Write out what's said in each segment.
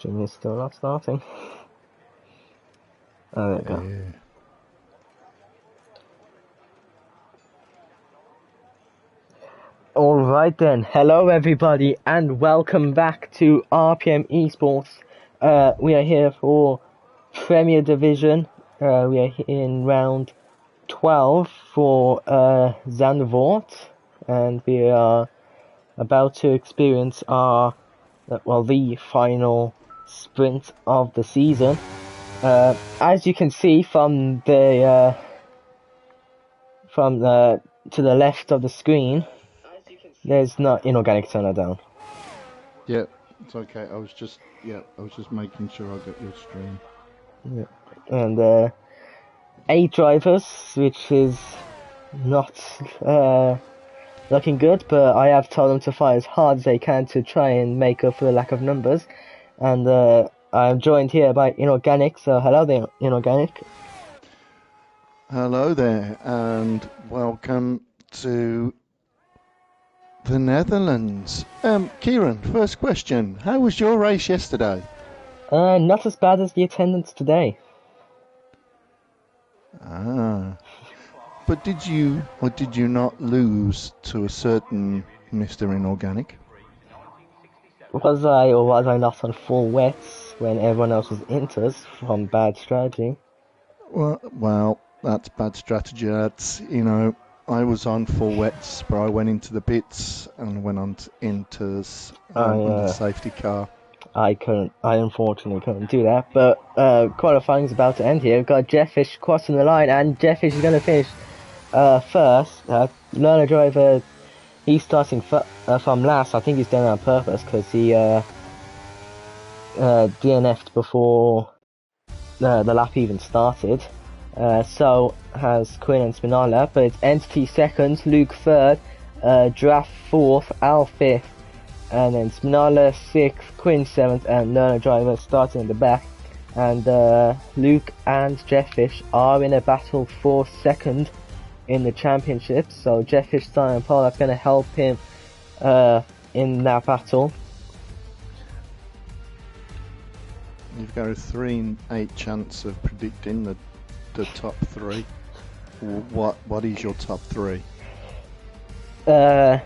Stream is still not starting. Oh, there we go. Yeah. Alright then, hello everybody and welcome back to RPM Esports. We are here for Premier Division. We are in round 12 for Zandvoort, and we are about to experience the final sprint of the season. As you can see from to the left of the screen, there's not inorganic turner down. Yeah, it's okay. I was just making sure I got your stream. Yeah. And 8 drivers, which is not looking good, but I have told them to fight as hard as they can to try and make up for the lack of numbers. And I'm joined here by Inorganic, so hello there, Inorganic. Hello there, and welcome to the Netherlands. Kieran, first question. How was your race yesterday? Not as bad as the attendance today. But did you or did you not lose to a certain Mr. Inorganic? Was I or was I not on full wets when everyone else was inters from bad strategy? Well, that's bad strategy. That's, I was on full wets, but I went into the pits and went on to inters under the safety car. I unfortunately couldn't do that, but qualifying is about to end here. We've got Jeffish crossing the line, and Jeffish is going to finish first. Learner driver, he's starting from last. I think he's done it on purpose because he DNF'd before the lap even started. So has Quinn and Spinala, but it's Entity second, Luke third, Draft fourth, Al fifth, and then Spinala 6th, Quinn 7th, and Learner Driver starting in the back. And Luke and Jeffish are in a battle for second in the championship. So Jeffish starting on pole, that's going to help him in that battle. You've got a 3 in 8 chance of predicting the top 3. What is your top 3? I'm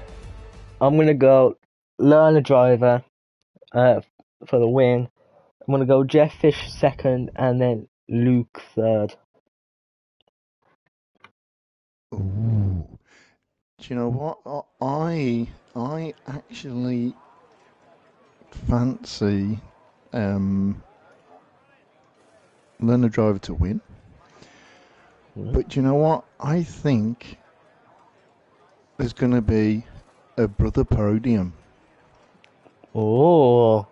going to go Learner Driver for the win. I'm going to go Jeffish second and then Luke third. Ooh. Do you know what? I actually fancy Learner Driver to win. But do you know what? I think there's going to be a brother podium. Oh,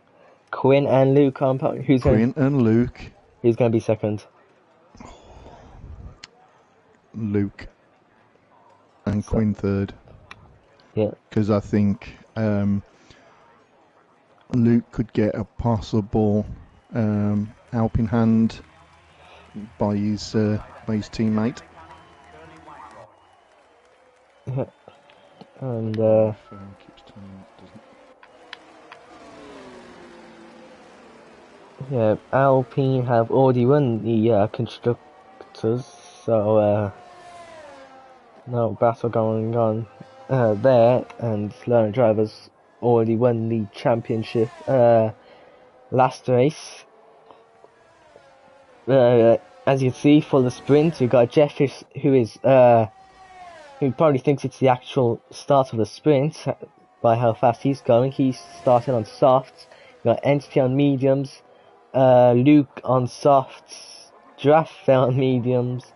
Quinn and Luke on podium. Quinn and Luke. Who's going to be second? Luke. And Quinn third. Yeah. Because I think Luke could get a possible helping hand by his teammate. And yeah, Alpine have already won the constructors, so no battle going on there, and Learner Drivers already won the championship last race. As you can see, for the sprint, we've got Jeffish, who probably thinks it's the actual start of the sprint by how fast he's going. He's starting on softs. We've got Entity on mediums, Luke on softs, Draft on mediums,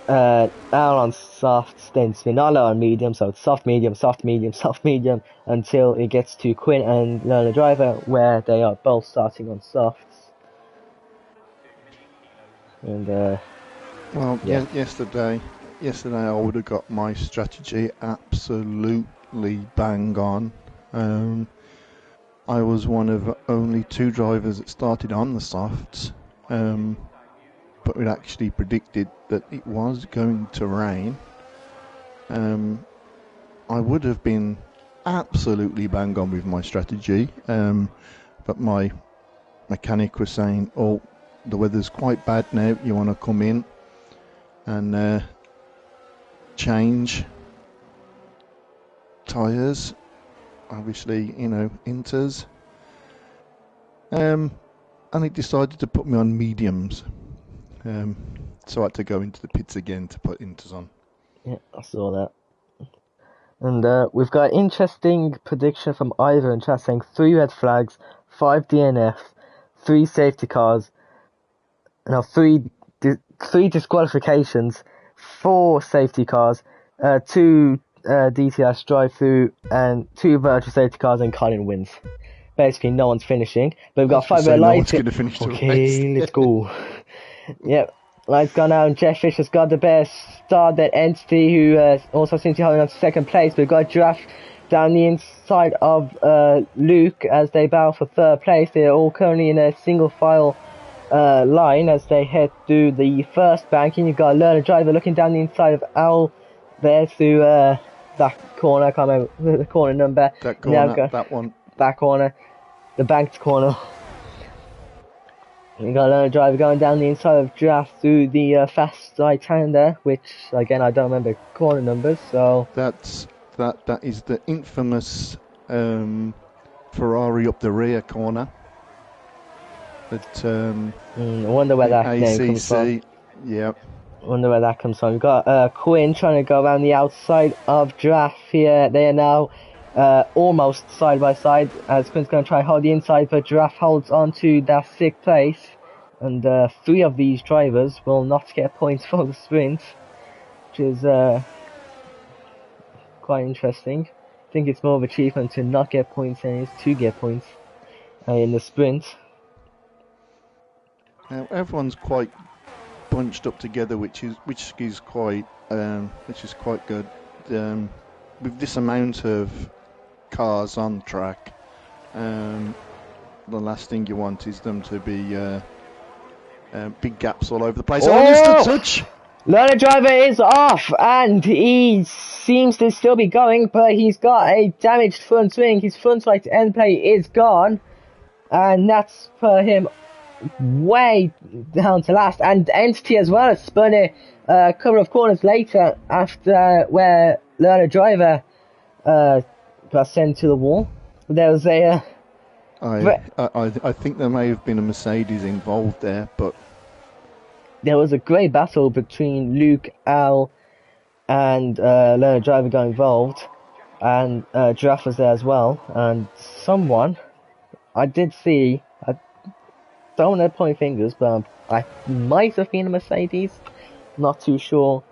Al on softs, then Spinala on medium, so it's soft medium, soft medium, soft medium, until it gets to Quinn and Learner Driver, where they are both starting on softs. And yesterday I would have got my strategy absolutely bang on. I was one of only 2 drivers that started on the softs, but we'd actually predicted that it was going to rain. I would have been absolutely bang on with my strategy, but my mechanic was saying, "Oh, the weather's quite bad now. You want to come in and change tyres?" Obviously, inters. And he decided to put me on mediums. So I had to go into the pits again to put inters on. Yeah, I saw that. And we've got an interesting prediction from Ivor and chat saying 3 red flags, 5 DNFs, 3 safety cars, no, 3 disqualifications, 4 safety cars, 2 DTS drive-through, and 2 virtual safety cars, and Colin wins. Basically, no one's finishing, but we've got 5 red lights. No one's going to finish the race. Okay, let's go. Yep. Lights gone out, and Jeff Fisher's got the best start. That Entity, who also seems to be holding on to second place, but we've got a draft down the inside of Luke as they battle for third place. They're all currently in a single file line as they head through the first banking. You've got a learner driver looking down the inside of Al there through that corner. I can't remember the corner number. That corner, that one. That corner, the banked corner. You got a driver going down the inside of Draft through the fast right-hander, which again I don't remember corner numbers. So that is the infamous Ferrari up the rear corner. But I wonder where that name comes from. Yeah. I wonder where that comes from. We've got Quinn trying to go around the outside of Draft here. They are now almost side by side as Quinn's going to try and hold the inside, but Giraffe holds on to that 6th place, and 3 of these drivers will not get points for the sprint, which is quite interesting. I think it's more of an achievement to not get points than it is to get points in the sprint. Now everyone's quite bunched up together, which is quite good. With this amount of cars on track, the last thing you want is them to be big gaps all over the place. Oh, touch! Learner driver is off, and he seems to still be going, but he's got a damaged front wing. His front right end plate is gone, and that's for him way down to last. And Entity as well has spun it a couple of corners later after where Learner driver got sent to the wall. There was a I think there may have been a Mercedes involved there, but there was a great battle between Luke, Al, and Learner driver got involved, and Giraffe was there as well. And someone I did see, I don't want to point fingers, but I might have been a Mercedes, not too sure.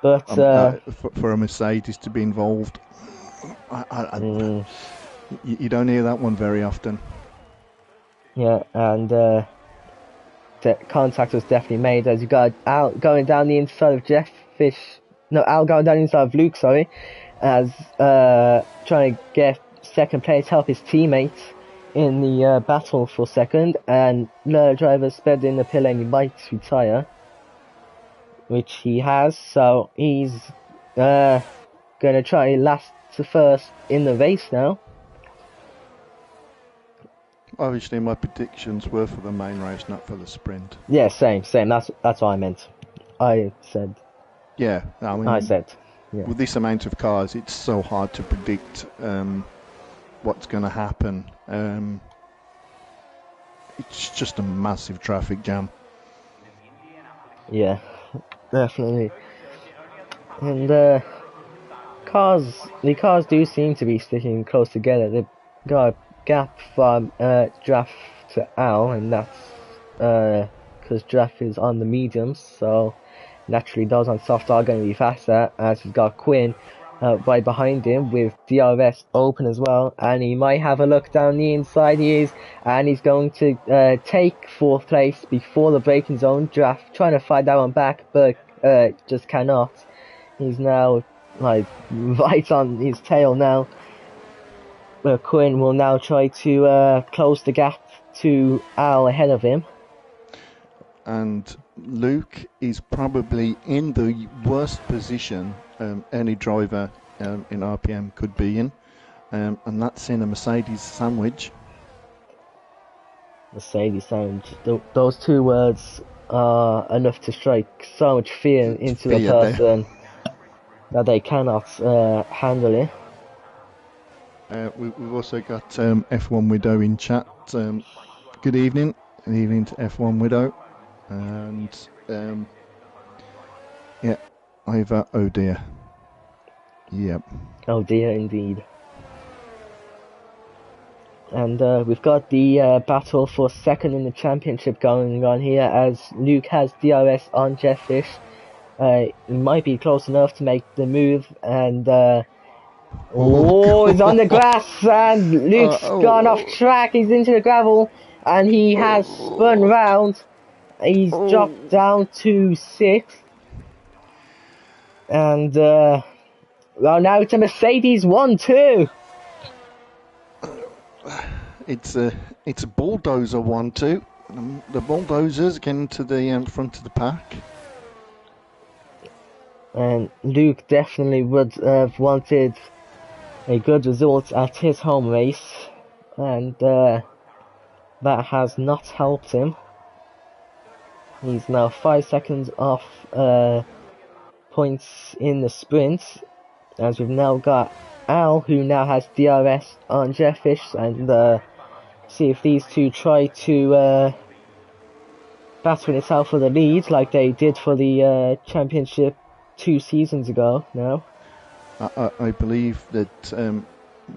But for a Mercedes to be involved, you don't hear that one very often. Yeah, and the contact was definitely made as you got Al going down the inside of Al going down the inside of Luke, sorry, as trying to get second place, help his teammates in the battle for second, and the driver sped in the pillar and he might retire, which he has, so he's going to try last to first in the race now. Obviously my predictions were for the main race, not for the sprint. Yeah, same, that's what I meant. I said yeah. With this amount of cars, it's so hard to predict what's going to happen. It's just a massive traffic jam. Yeah, definitely. And the cars do seem to be sticking close together. They've got a gap from Draft to Al, and that's because Draft is on the mediums, so naturally those on soft are going to be faster, as he's got Quinn right behind him with DRS open as well, and he might have a look down the inside. He is, and he's going to take 4th place before the braking zone. Draft trying to fight that one back, but just cannot. He's now like right on his tail now. Quinn will now try to close the gap to Al ahead of him. And Luke is probably in the worst position any driver in RPM could be in, and that's in a Mercedes sandwich. Mercedes sound. Those two words are enough to strike so much fear into a Fear there. person that they cannot handle it. We've also got F1 Widow in chat. Good evening. Good evening to F1 Widow. And yeah, Iva, oh dear. Yep. Oh dear, indeed. And we've got the battle for second in the championship going on here as Luke has DRS on Jefffish. He might be close enough to make the move, and he's on the grass, and Luke's gone off track. He's into the gravel, and he has spun round. He's dropped down to 6th, and well, now it's a Mercedes 1-2. It's a bulldozer 1-2. The bulldozers getting to the front of the pack. And Luke definitely would have wanted a good result at his home race, and that has not helped him. He's now 5 seconds off points in the sprint, as we've now got Al, who now has DRS on Jefffish, and see if these two try to battle it out for the lead like they did for the championship 2 seasons ago now. I believe that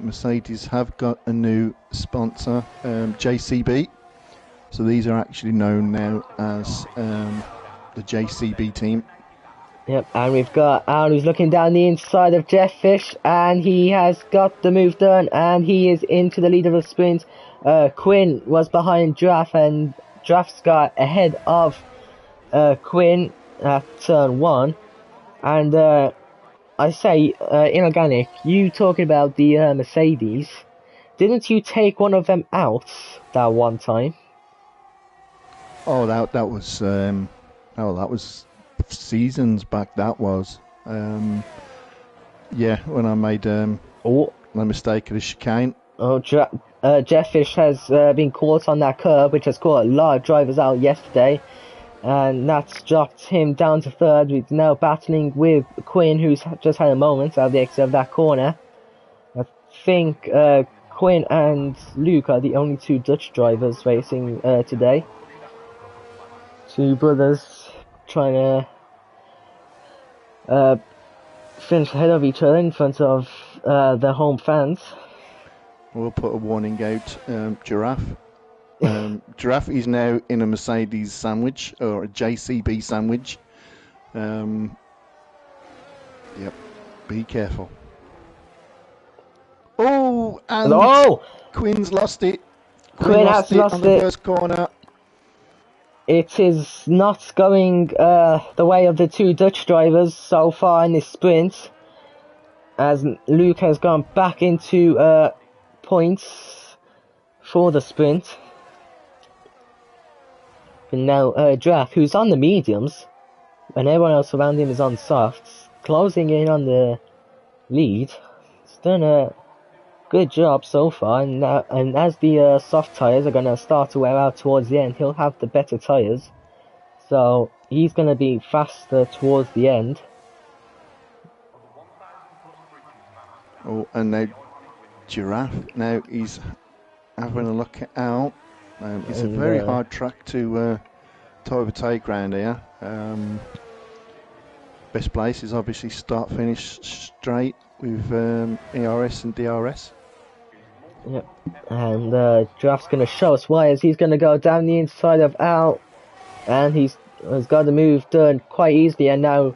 Mercedes have got a new sponsor, JCB. So these are actually known now as the JCB team. Yep, and we've got Al who's looking down the inside of Jefffish, and he has got the move done, and he is into the lead of the sprint. Quinn was behind Draff, and Draff's got ahead of Quinn at turn 1. And I say, Inorganic, you talking about the Mercedes, didn't you take one of them out that one time? Oh, that was seasons back. That was yeah, when I made the mistake of the chicane. Oh, Jefffish has been caught on that curb, which has caught a lot of drivers out yesterday, and that's dropped him down to 3rd. He's now battling with Quinn, who's just had a moment out of the exit of that corner. I think Quinn and Luke are the only 2 Dutch drivers racing today. 2 brothers trying to finish ahead of each other in front of their home fans. We'll put a warning out. Giraffe. Giraffe is now in a Mercedes sandwich, or a JCB sandwich. Yep. Be careful. Oh, and Quinn's lost it. Quinn has lost on the first corner. It is not going the way of the 2 Dutch drivers so far in this sprint, as Luke has gone back into points for the sprint. And now Draff, who's on the mediums, and everyone else around him is on softs, closing in on the lead. He's done a good job so far, and as the soft tyres are going to start to wear out towards the end, he'll have the better tyres, so he's going to be faster towards the end. Oh, and now Giraffe, now he's having a look out. It's a very hard track to overtake round here. Best place is obviously start finish straight with ERS and DRS. Yep, and Giraffe's going to show us why, as he's going to go down the inside of Al, and he's got the move done quite easily, and now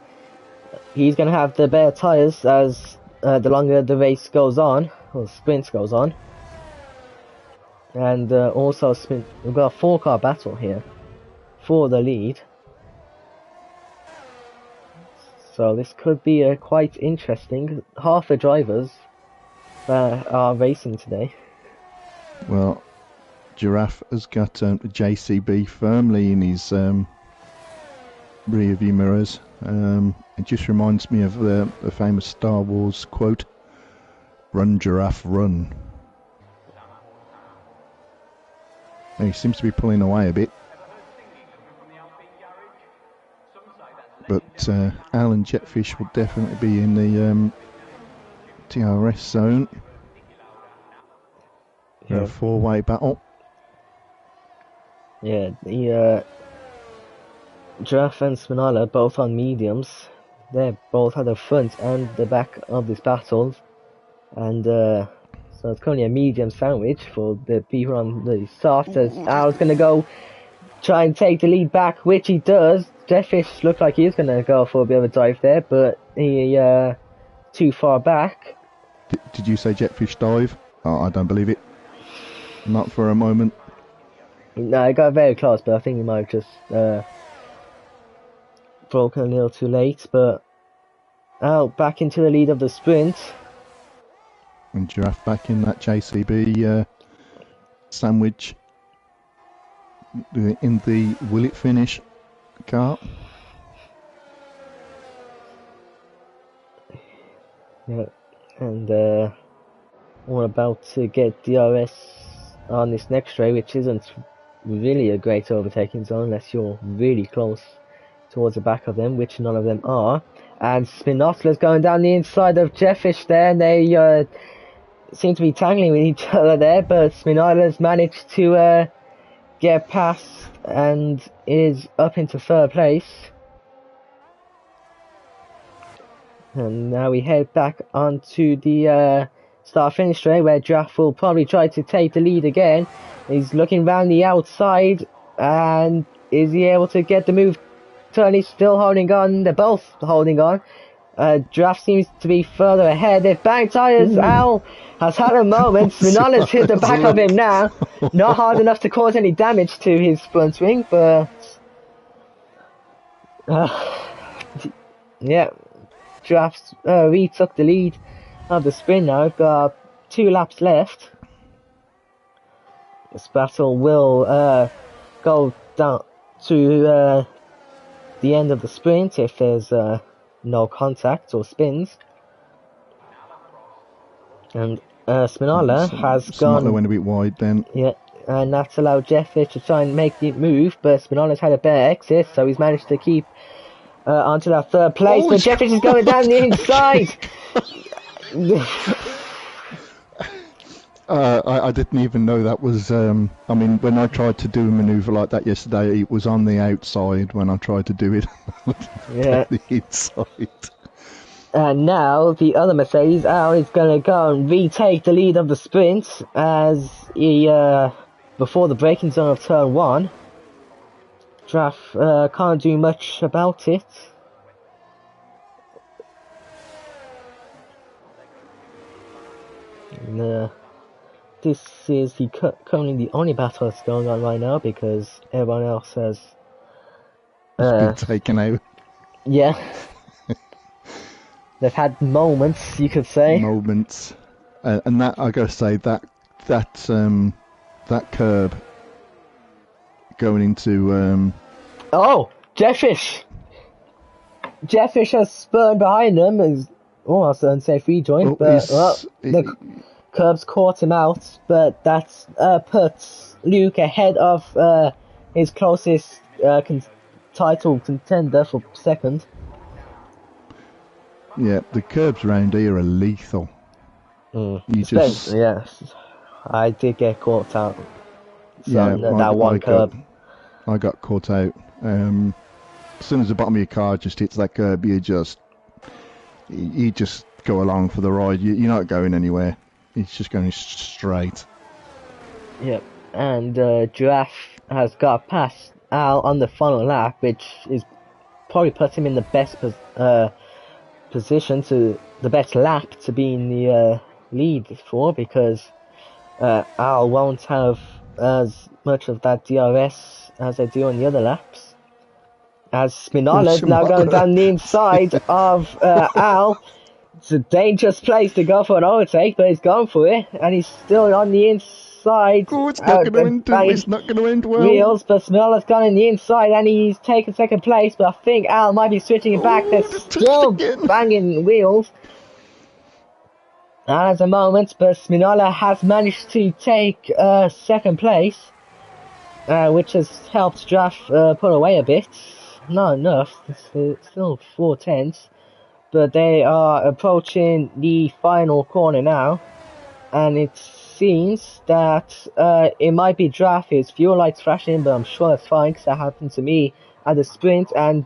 he's going to have the better tyres as the longer the race goes on, or the sprint goes on. And also we've got a 4-car battle here for the lead. So this could be quite interesting. Half the drivers are racing today. Well, Giraffe has got a JCB firmly in his rear view mirrors. It just reminds me of the famous Star Wars quote, "Run, Giraffe, run." He seems to be pulling away a bit. But Al and Jetfish will definitely be in the DRS zone. Yeah. A four-way battle. Yeah, the Giraffe and Spinala both on mediums. They're both at the front and the back of this battle. And so it's currently a medium sandwich for the people on the soft. As Al's going to go try and take the lead back, which he does. Jetfish looked like he's going to go for a bit of a dive there, but he too far back. Did you say Jetfish dive? Oh, I don't believe it. Not for a moment. No, he got very close, but I think he might have just broken a little too late. But Al back into the lead of the sprint. And Giraffe back in that JCB sandwich in the will it finish car. Yeah, and we're about to get DRS on this next straight, which isn't really a great overtaking zone unless you're really close towards the back of them, which none of them are. And Spinotla's going down the inside of Jetfish there, and they seem to be tangling with each other there, but Spinotla's managed to get past and is up into third place. And now we head back onto the start-finish straight, where Giraffe will probably try to take the lead again. He's looking round the outside, and is he able to get the move turn? He's still holding on. They're both holding on. Giraffe seems to be further ahead. They've banged tyres. Al has had a moment. Spinola's hit the back of him now. Not hard enough to cause any damage to his front wing, but yeah, Giraffe retook the lead of the sprint now. We've got 2 laps left. This battle will go down to the end of the sprint if there's no contact or spins. And Spinola has gone. Spinola went a bit wide then. Yeah, and that's allowed Jetfish to try and make the move, but Spinola's had a better exit, so he's managed to keep onto that third place. But Jetfish is going down the inside. I didn't even know that was. I mean, when I tried to do a manoeuvre like that yesterday, it was on the outside. When I tried to do it, yeah, the inside. And now the other Mercedes, Al, is going to go and retake the lead of the sprint as he before the braking zone of turn 1. Giraffe can't do much about it. And, this is currently the only battle that's going on right now because everyone else has been taken out. Yeah. They've had moments, you could say. Moments. And that, I gotta say, that curb going into oh, Jetfish! Jetfish has spurned behind them as almost an unsafe rejoin, but the curbs caught him out, but that puts Luke ahead of his closest title contender for second. Yeah, the curbs around here are lethal. Yes, I did get caught out. That one curb. I got caught out. As soon as the bottom of your car just hits that curb, you just go along for the ride. You're not going anywhere. It's just going straight. Yep, and Giraffe has got past Al on the final lap, which is probably puts him in the best position to the best lap to be in the lead for, because Al won't have as much of that DRS as they do on the other laps. As Spinola is now going down the inside of Al. It's a dangerous place to go for an overtake, but he's gone for it, and he's still on the inside. Oh, it's not going to end well. Wheels, but Spinola's gone in the inside, and he's taken second place, but I think Al might be switching it back. They're still banging wheels at the moment, but Spinola has managed to take second place. which has helped Draft pull away a bit. Not enough, it's still 4 tenths, but they are approaching the final corner now, and it seems that it might be Draft. His fuel lights flashing, but I'm sure that's fine because that happened to me at the sprint, and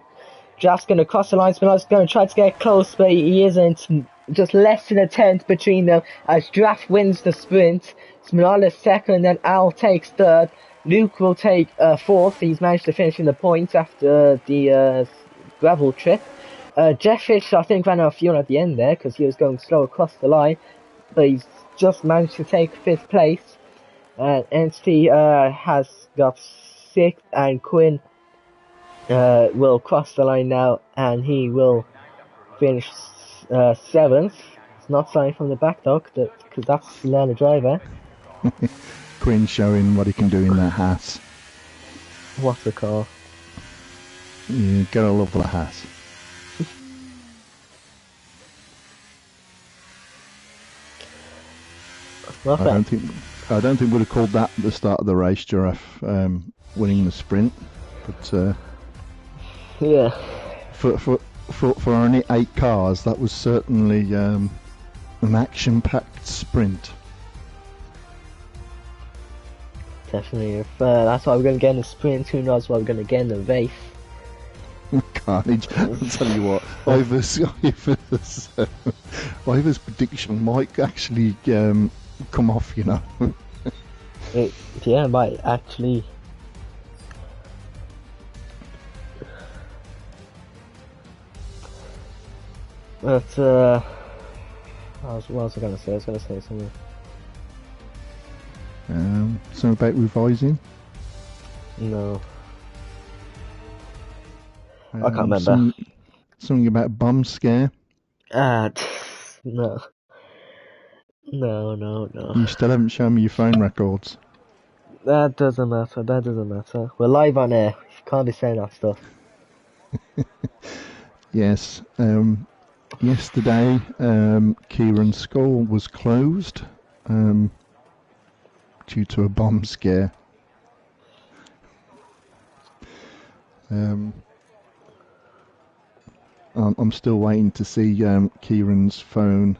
Draft's going to cross the line. Spinozza's going to try to get close, but he isn't. Just less than a tenth between them as Draft wins the sprint. Spinozza's second, and Al takes third. Luke will take fourth. He's managed to finish in the points after the gravel trip. Jeff Fish, I think, ran out of fuel at the end there because he was going slow across the line, but he's just managed to take fifth place. NXT has got sixth, and Quinn will cross the line now, and he will finish seventh. It's not signed from the back though, because that's Learner Driver. Quinn showing what he can do in that hat. What's the car? You gotta love the hat. I don't think we'd have called that at the start of the race, Giraffe, winning the sprint, but yeah. For only 8 cars, that was certainly an action-packed sprint. Definitely. If that's what we're going to get in the sprint, who knows what we're going to get in the race. Carnage. I'll tell you what, Ivor's prediction might actually come off, you know. It might actually. But, what was I going to say? I was going to say something. Something about revising? No. I can't remember. Something about a bomb scare? No. No. You still haven't shown me your phone records. That doesn't matter. We're live on air. You can't be saying that stuff. Yes. Yesterday, Kieran's school was closed due to a bomb scare. I'm still waiting to see Kieran's phone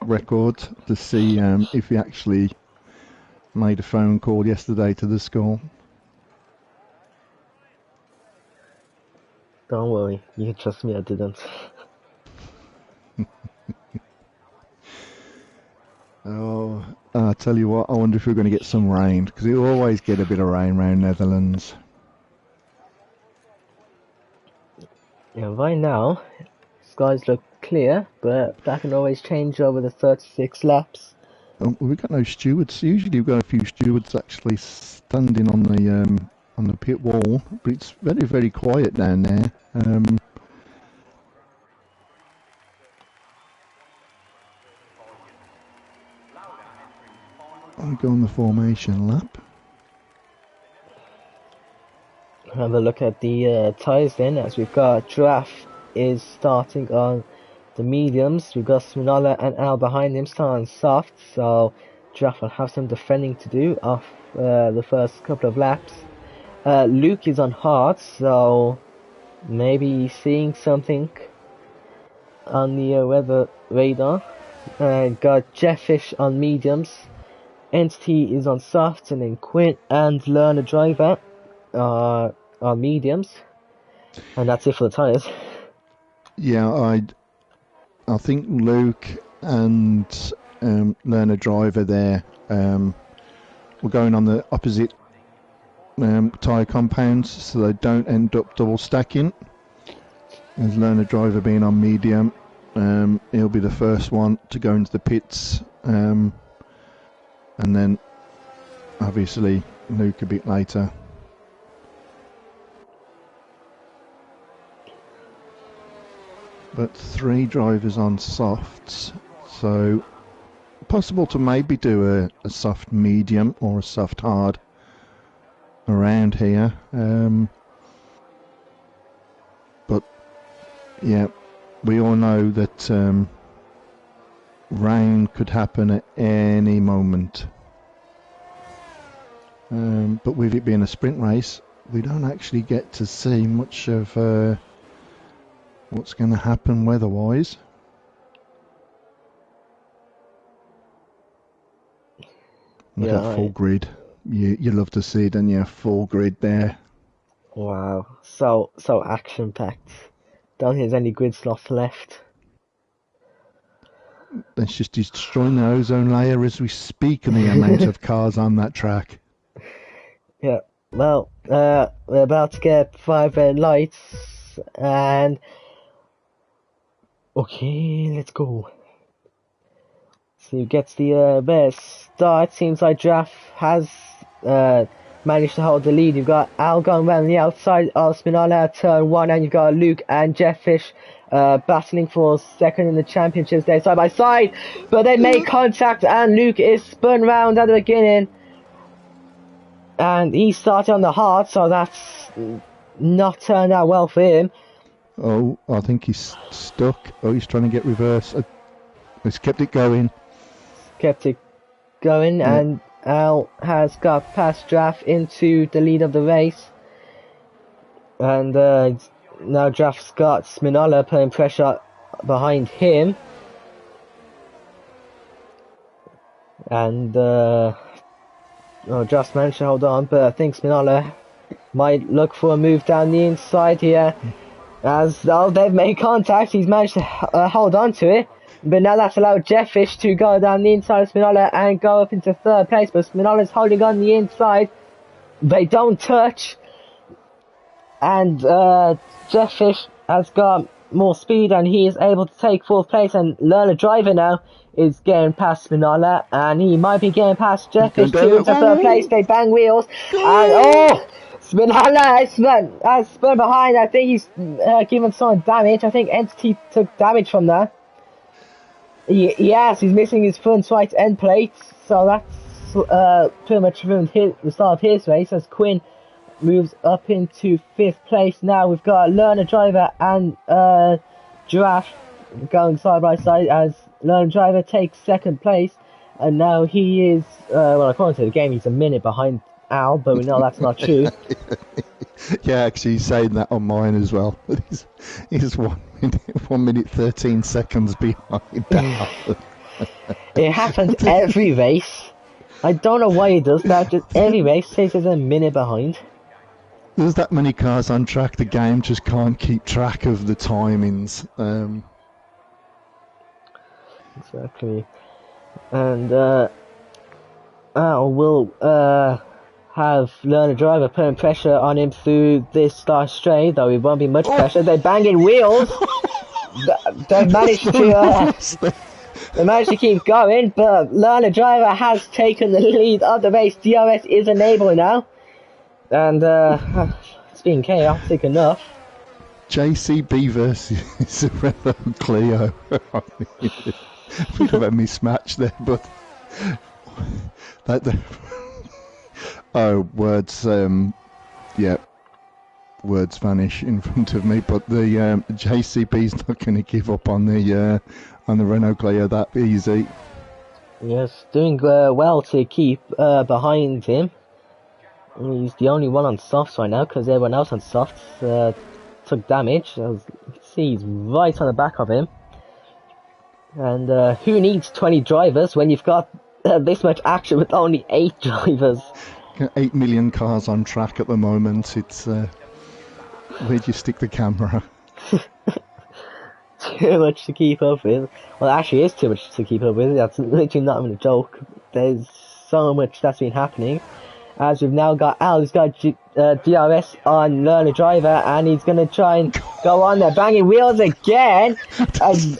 record to see if he actually made a phone call yesterday to the school. Don't worry, you can trust me, I didn't. Oh, I tell you what, I wonder if we're going to get some rain, because we always get a bit of rain around Netherlands. Yeah, right now, skies look clear, but that can always change over the 36 laps. We've got no stewards. Usually we've got a few stewards actually standing on the pit wall, but it's very, very quiet down there. I'll go on the formation lap. Have a look at the tyres then, as we've got Draft is starting on the mediums. We've got Sminola and Al behind him starting soft, so Draft will have some defending to do off the first couple of laps. Luke is on hard, so maybe he's seeing something on the weather radar. Got Jeffish on mediums. Entity is on softs, and then Quint and Learner Driver are mediums, and that's it for the tyres. Yeah, I think Luke and Learner Driver there were going on the opposite tyre compounds, so they don't end up double stacking. As Learner Driver being on medium, he'll be the first one to go into the pits, and then obviously Luke a bit later. But 3 drivers on softs, so possible to maybe do a soft medium or a soft hard around here. But yeah, we all know that rain could happen at any moment. But with it being a sprint race, we don't actually get to see much of what's going to happen weather-wise. Look at full grid. You love to see it, don't you? Full grid there. Wow, so action-packed. Don't think there's any grid slots left. It's just destroying the ozone layer as we speak, and the amount of cars on that track. Yeah, well, we're about to get 5 red lights, and okay, let's go. So who gets the best start? Seems like Draft has managed to hold the lead. You've got Al going around the outside of Spinola at turn 1, and you've got Luke and Jeff Fish battling for second in the championships there side by side, but they make contact and Luke is spun round at the beginning, and he started on the hard, so that's not turned out well for him. Oh, I think he's stuck. Oh, he's trying to get reverse. He's kept it going. Yeah. And Al has got past Draft into the lead of the race, and now Draft's got Sminola putting pressure behind him, and Draft managed to hold on, but I think Sminola might look for a move down the inside here, as they've made contact. He's managed to hold on to it. But now that's allowed Jeff Fish to go down the inside of Spinola and go up into third place. But Spinola's holding on the inside. They don't touch. And Jeff Fish has got more speed and he is able to take fourth place. And Learner Driver now is getting past Spinola. And he might be getting past Jeff Fish too into third place. They bang wheels. And Spinola has spun behind. I think he's given some damage. I think Entity took damage from that. Yes, he's missing his front right end plates, so that's pretty much ruined the start of his race as Quinn moves up into 5th place. Now we've got Learner Driver and Giraffe going side by side as Learner Driver takes 2nd place, and now he is, according to the game, he's a minute behind Al, but we know that's not true. Yeah, actually, he's saying that on mine as well. He's 1 minute 13 seconds behind Al. It happens every race. I don't know why he does that. Just every race says he's a minute behind. There's that many cars on track, the game just can't keep track of the timings. Exactly. And Al will have Learner Driver putting pressure on him through this last straight, though it won't be much pressure. They're banging wheels. They've managed to keep going, but Learner Driver has taken the lead of the race. DRS is enabled now, and it's been chaotic enough. JCB versus Renault Clio. Bit of a mismatch there, but words words vanish in front of me, but the JCB's not going to give up on the Renault Clio that easy. Yes, doing well to keep behind him. He's the only one on softs right now because everyone else on softs took damage. As you can see, he's right on the back of him. And who needs 20 drivers when you've got this much action with only 8 drivers? 8 million cars on track at the moment. It's where'd you stick the camera? Too much to keep up with. Well, it actually is too much to keep up with. That's literally not even a joke. There's so much that's been happening. As we've now got Al, who's got DRS on Learner Driver, and he's going to try and go on there, banging wheels again. Al's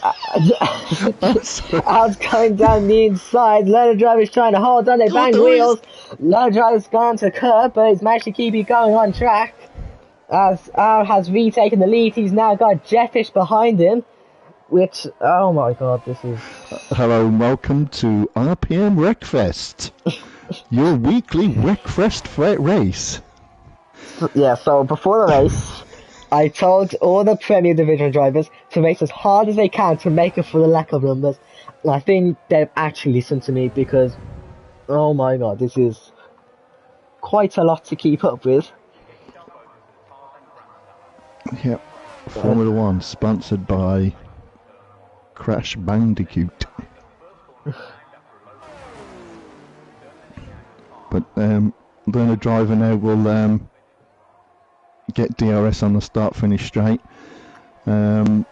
going down the inside. Learner Driver's trying to hold on. They bang wheels. Learner Driver's gone to curb, but he's managed to keep it going on track. As Al has retaken the lead, he's now got Jeffish behind him. Which, oh my god, this is... Hello and welcome to RPM Wreckfest. Your weekly Wreckfest race. Yeah, so before the race, I told all the Premier Division drivers to race as hard as they can to make up for the lack of numbers. And I think they've actually listened to me because, oh my god, this is quite a lot to keep up with. Yep. Formula One, sponsored by Crash Bandicoot. But learner driver now will get DRS on the start-finish straight. And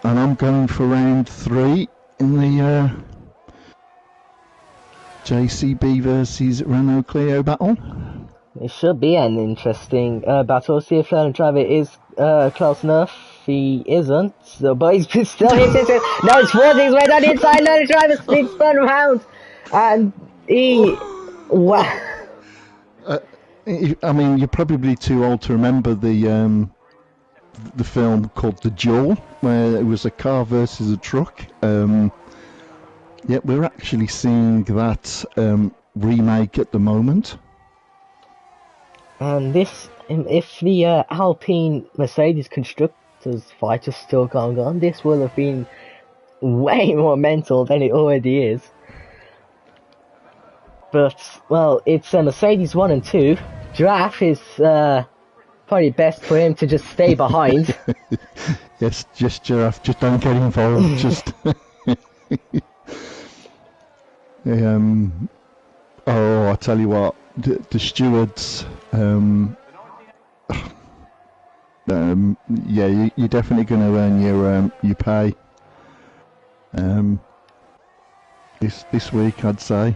I'm going for round 3 in the JCB versus Renault Clio battle. It should be an interesting battle. See if learner driver is close enough. He isn't, so, but he's still hitting it. No, it's forcing his way down the inside. Learner driver spun round, and he. Wow. I mean, you're probably too old to remember the film called The Duel, where it was a car versus a truck. Yeah, we're actually seeing that remake at the moment. And this, if the Alpine Mercedes constructors fight is still going on, this will have been way more mental than it already is. But, well, it's Mercedes 1 and 2. Giraffe is probably best for him to just stay behind. Yes, just Giraffe, just don't get involved. Just. Oh, I tell you what, the stewards. Yeah, you're definitely going to earn your pay. This week, I'd say. I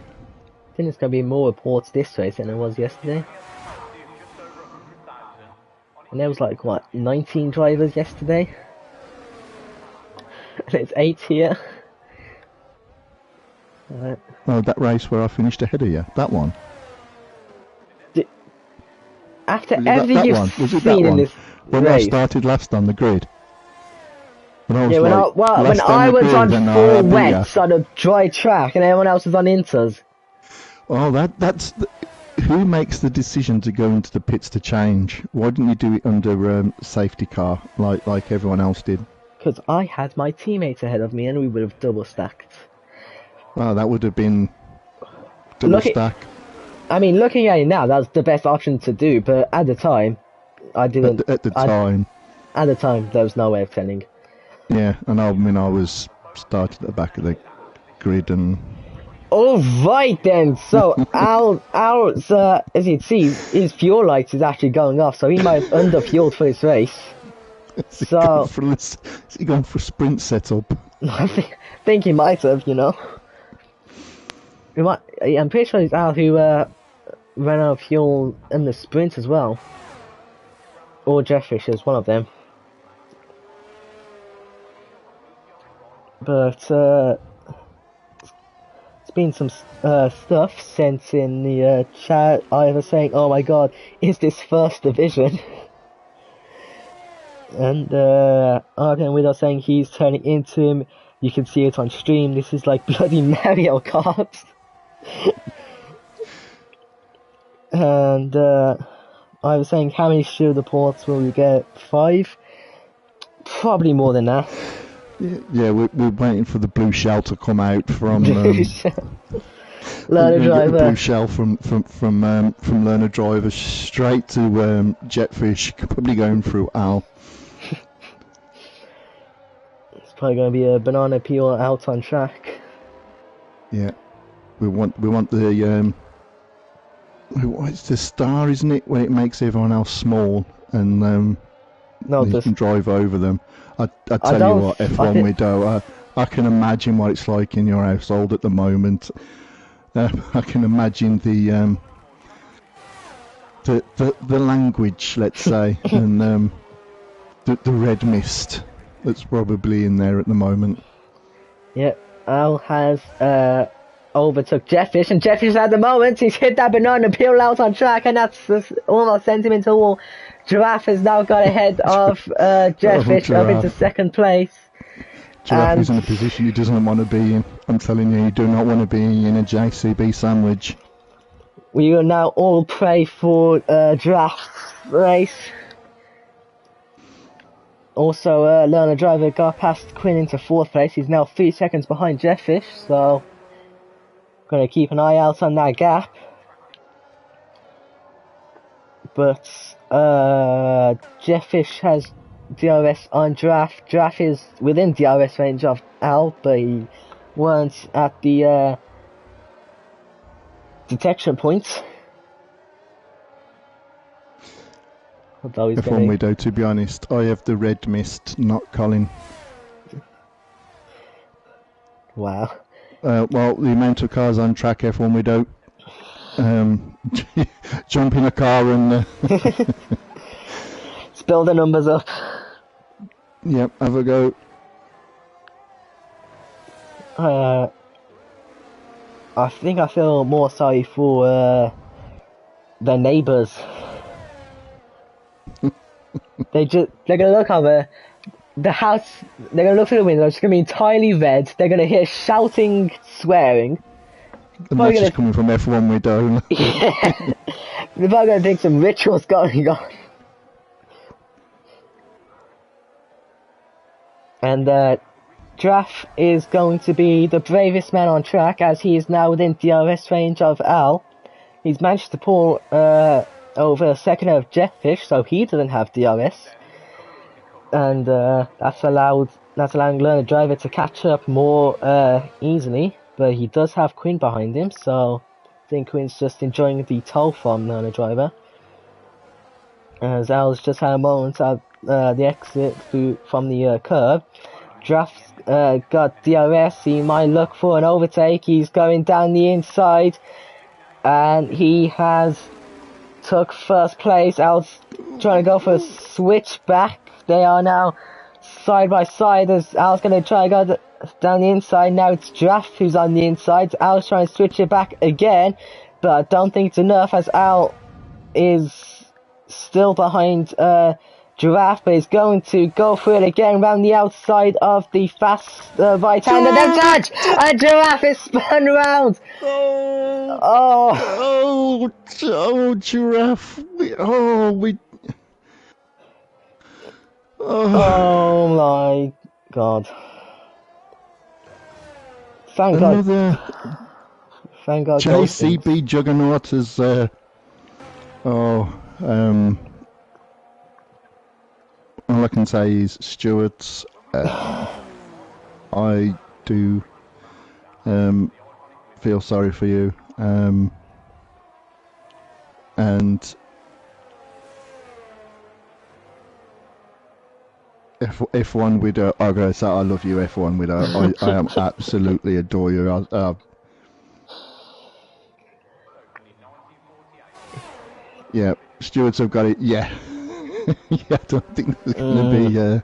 think there's going to be more reports this race than there was yesterday. And there was like, what, 19 drivers yesterday? And it's 8 here. Oh, that race where I finished ahead of you, that one. After everything you've seen in this when race. I started last on the grid. When I was on full wets on a dry track and everyone else was on inters. Well, that's who makes the decision to go into the pits to change? Why didn't you do it under safety car like everyone else did? Because I had my teammates ahead of me and we would have double stacked. Well, that would have been double stack. I mean, looking at it now, that's the best option to do. But at the time, I didn't. At the time, there was no way of telling. Yeah, and I mean, I was started at the back of the grid and. All right then. So Al's, as you can see, his fuel lights is actually going off, so he might have underfueled for his race. Has he gone for sprint setup? I think he might have, you know. I'm pretty sure it's Al who ran out of fuel in the sprint as well. Or Jeff Fisher's, one of them. But there's been some stuff sent in the chat, either saying, oh my god, is this first division? And Arden Widow saying he's turning into him. You can see it on stream. This is like bloody Mario Kart. And I was saying, how many shield reports will we get? 5? Probably more than that. Yeah, we're waiting for the blue shell to come out from Learner Driver. Blue shell from Learner Driver straight to Jetfish, probably going through Al. It's probably going to be a banana peel out on track. Yeah, we want the it's the star, isn't it, when it makes everyone else small and you can drive over them. I tell you what, F1 Widow, I can imagine what it's like in your household at the moment. I can imagine the language, let's say, and the red mist that's probably in there at the moment. Yep, Al has overtook Jeffish, and Jeffish at the moment, he's hit that banana peel out on track, and that's almost sent him into a wall. Giraffe has now got ahead of Jeffish up into second place. Giraffe is in a position he doesn't want to be in. I'm telling you, you do not want to be in a JCB sandwich. We will now all pray for Giraffe's race. Also, Learner Driver got past Quinn into 4th place. He's now 3 seconds behind Jeffish, so going to keep an eye out on that gap. but Jeffish has DRS on Draft. Draft is within DRS range of Al, but he weren't at the detection point. F1 Widow, to be honest, I have the red mist, not Colin. Wow. Well, the amount of cars on track, F1 Widow. Jump in a car and... Spill the numbers up. Yep, have a go. I think I feel more sorry for the neighbours. They're gonna look over the house. They're gonna look through the window. It's gonna be entirely red. They're gonna hear shouting, swearing. And that's just coming from F1 Widow. Yeah. They're probably gonna think some rituals going on. And Draff is going to be the bravest man on track, as he is now within DRS range of Al. He's managed to pull over a second of Jetfish, so he doesn't have DRS. And that's allowing Learner Driver to catch up more easily. But he does have Quinn behind him, so I think Quinn's just enjoying the toll from Learner Driver. As Al's just had a moment at the exit from the curb. Draft's got DRS, he might look for an overtake, he's going down the inside, and he has took first place. Al's trying to go for a switch back. They are now side by side as Al's going to try to go down the inside. Now it's Draft who's on the inside. Al's trying to switch it back again, but I don't think it's enough as Al is still behind Giraffe, but he's going to go for it again around the outside of the fast right hand, and then touch! And Giraffe is spun round! Oh, Giraffe! Oh my god. Thank God. Thank God. JCB Juggernaut is all I can say is, Stuart, I do feel sorry for you, and F1 Widow, I'm going to say I love you, F1 Widow. I am absolutely adore you. Yeah, Stewards have got it. Yeah. Yeah, I don't think there's going to be. I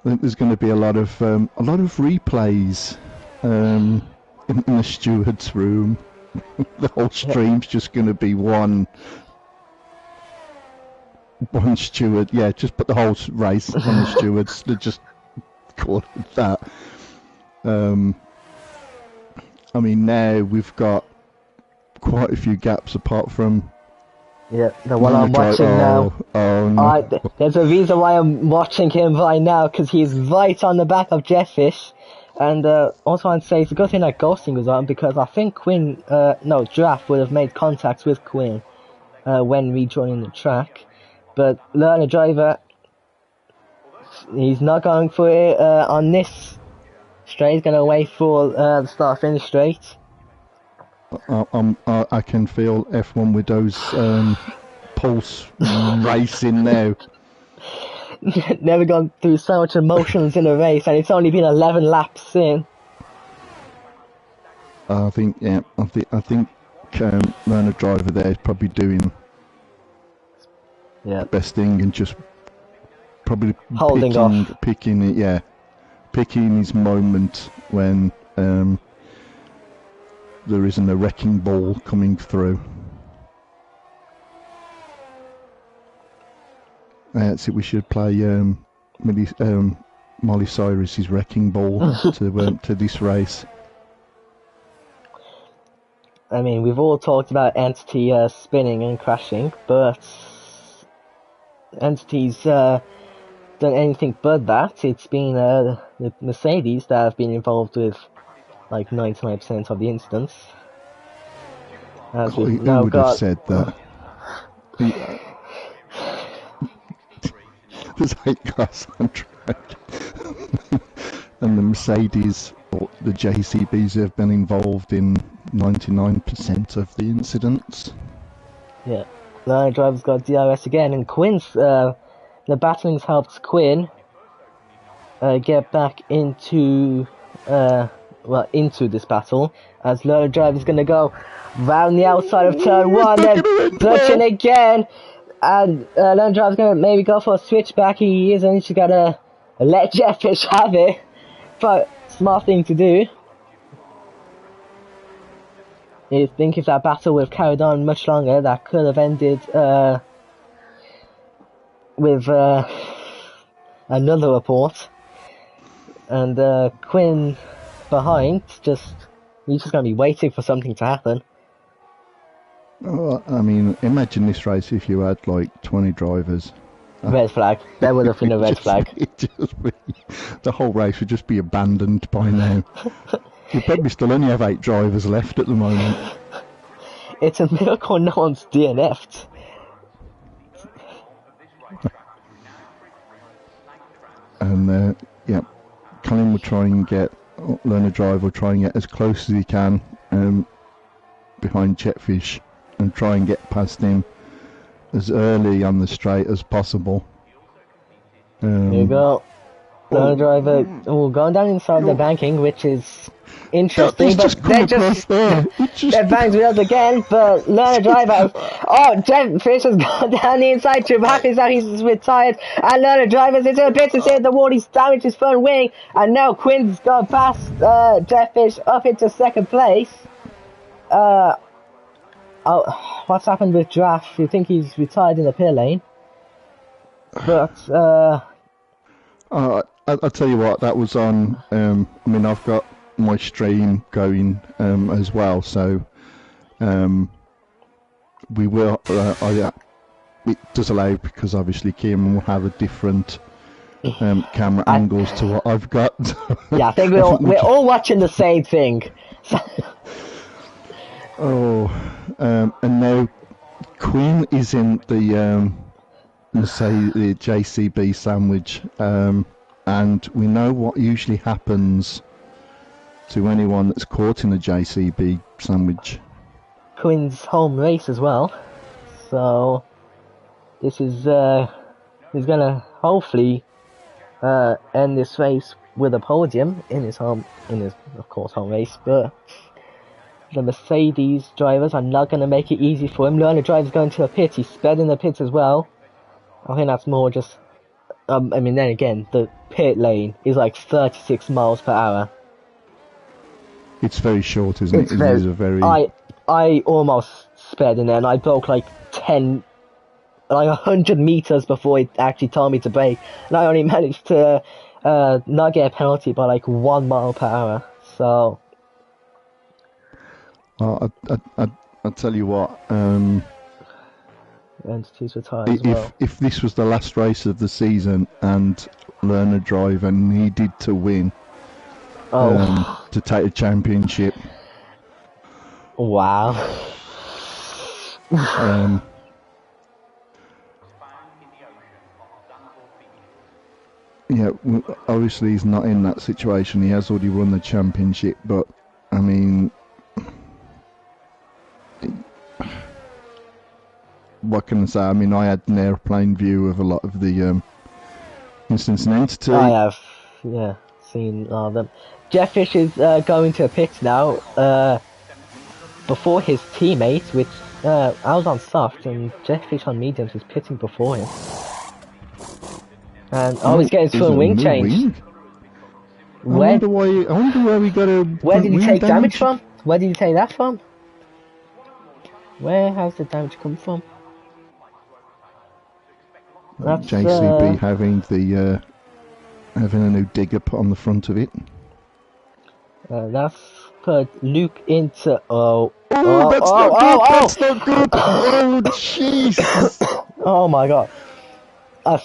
think there's going to be a lot of replays in the stewards' room. The whole stream's just going to be one steward. Yeah, just put the whole race on the stewards. They just call it that. I mean, now we've got quite a few gaps apart from. Yeah, the one I'm watching now. Oh no. There's a reason why I'm watching him right now, because he's right on the back of Jetfish. And also I'd say it's a good thing that Ghosting was on, because I think Draft would have made contacts with Quinn when rejoining the track. But Learner Driver, he's not going for it on this straight. He's going to wait for the start-finish straight. I can feel F1 Widow's pulse racing now. Never gone through so much emotions in a race, and it's only been 11 laps in. I think Learner Driver there is probably doing the best thing and just probably picking his moment when there isn't a wrecking ball coming through. So we should play Molly Cyrus's wrecking ball to this race. I mean, we've all talked about Entity spinning and crashing, but Entity's done anything but that. It's been the Mercedes that have been involved with like 99% of the incidents. Who would have said that? There's 8 cars on track. And the Mercedes or the JCBs have been involved in 99% of the incidents. Yeah. The driver's got DRS again, and Quinn's, the battling's helped Quinn get back into this battle, as Learner Driver's gonna go round the outside of turn 1, then touching again, and Learner Driver's gonna maybe go for a switchback. He isn't, he's gotta let Jetfish have it, but smart thing to do. I think if that battle would have carried on much longer, that could have ended with another report. And Quinn behind, he's just going to be waiting for something to happen. Oh, I mean, imagine this race if you had like 20 drivers. Red flag. There would have been a red flag. The whole race would just be abandoned by now. You probably still only have 8 drivers left at the moment. It's a miracle no one's DNF'd. And yeah, Colin will try and Learner Drive will try and get as close as he can behind Jetfish and try and get past him as early on the straight as possible. Here you go. Learner Driver going down inside the banking, which is interesting, but they're banged wheels again, but Learner Driver, Jetfish has gone down the inside too. Happy that he's retired, and Learner Driver's into the pit to save the wall. He's damaged his front wing, and now Quinn's gone past Jetfish up into second place. What's happened with Draft? You think he's retired in the pit lane? But I'll tell you what, that was on. I mean, I've got my stream going as well, so we will. It does allow, because obviously Kim will have a different camera angles to what I've got. Yeah, I think we're all watching the same thing. And now Quinn is in the the JCB sandwich, and we know what usually happens to anyone that's caught in a JCB sandwich. Quinn's home race as well, so this is he's gonna hopefully end this race with a podium in his of course home race, but the Mercedes drivers are not gonna make it easy for him. Learner Driver's going to a pit, he's sped in the pits as well. I think that's more just I mean, then again, the pit lane is like 36 miles per hour. It's very short, isn't it? It is a very... I almost sped in there, and I broke like 100 meters before it actually told me to brake, and I only managed to not get a penalty by like 1 mile per hour. So I'll tell you what, entities retired as well. If this was the last race of the season and Learner Driver needed to win to take the championship, wow. Yeah, obviously he's not in that situation. He has already won the championship, but I mean, what can I say? I mean, I had an airplane view of a lot of the instance and entity. I have, yeah, seen them. Jetfish is going to a pit now before his teammate, which I was on soft, and Jetfish on mediums is pitting before him. And he's getting his full wing change. I wonder where we got a. Where did he take damage from? Where did he take that from? Where has the damage come from? That's, JCB having a new digger put on the front of it. That's put Luke into. That's not good. Oh, Jesus! Oh my God!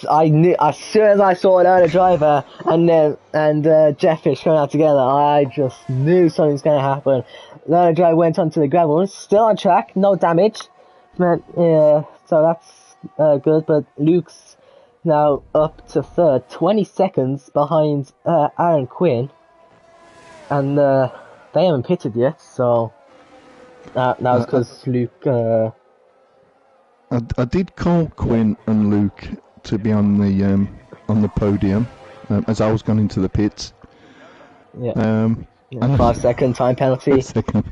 I knew as soon as I saw Learner Driver and Jetfish coming out together, I just knew something's going to happen. Learner Driver went onto the gravel, still on track, no damage. Yeah, so that's good, but Luke's now up to third, 20 seconds behind Aaron Quinn, and they haven't pitted yet, so that was because Luke... I did call Quinn and Luke to be on the podium as I was going into the pits. Yeah. And 5-second time penalty. Second.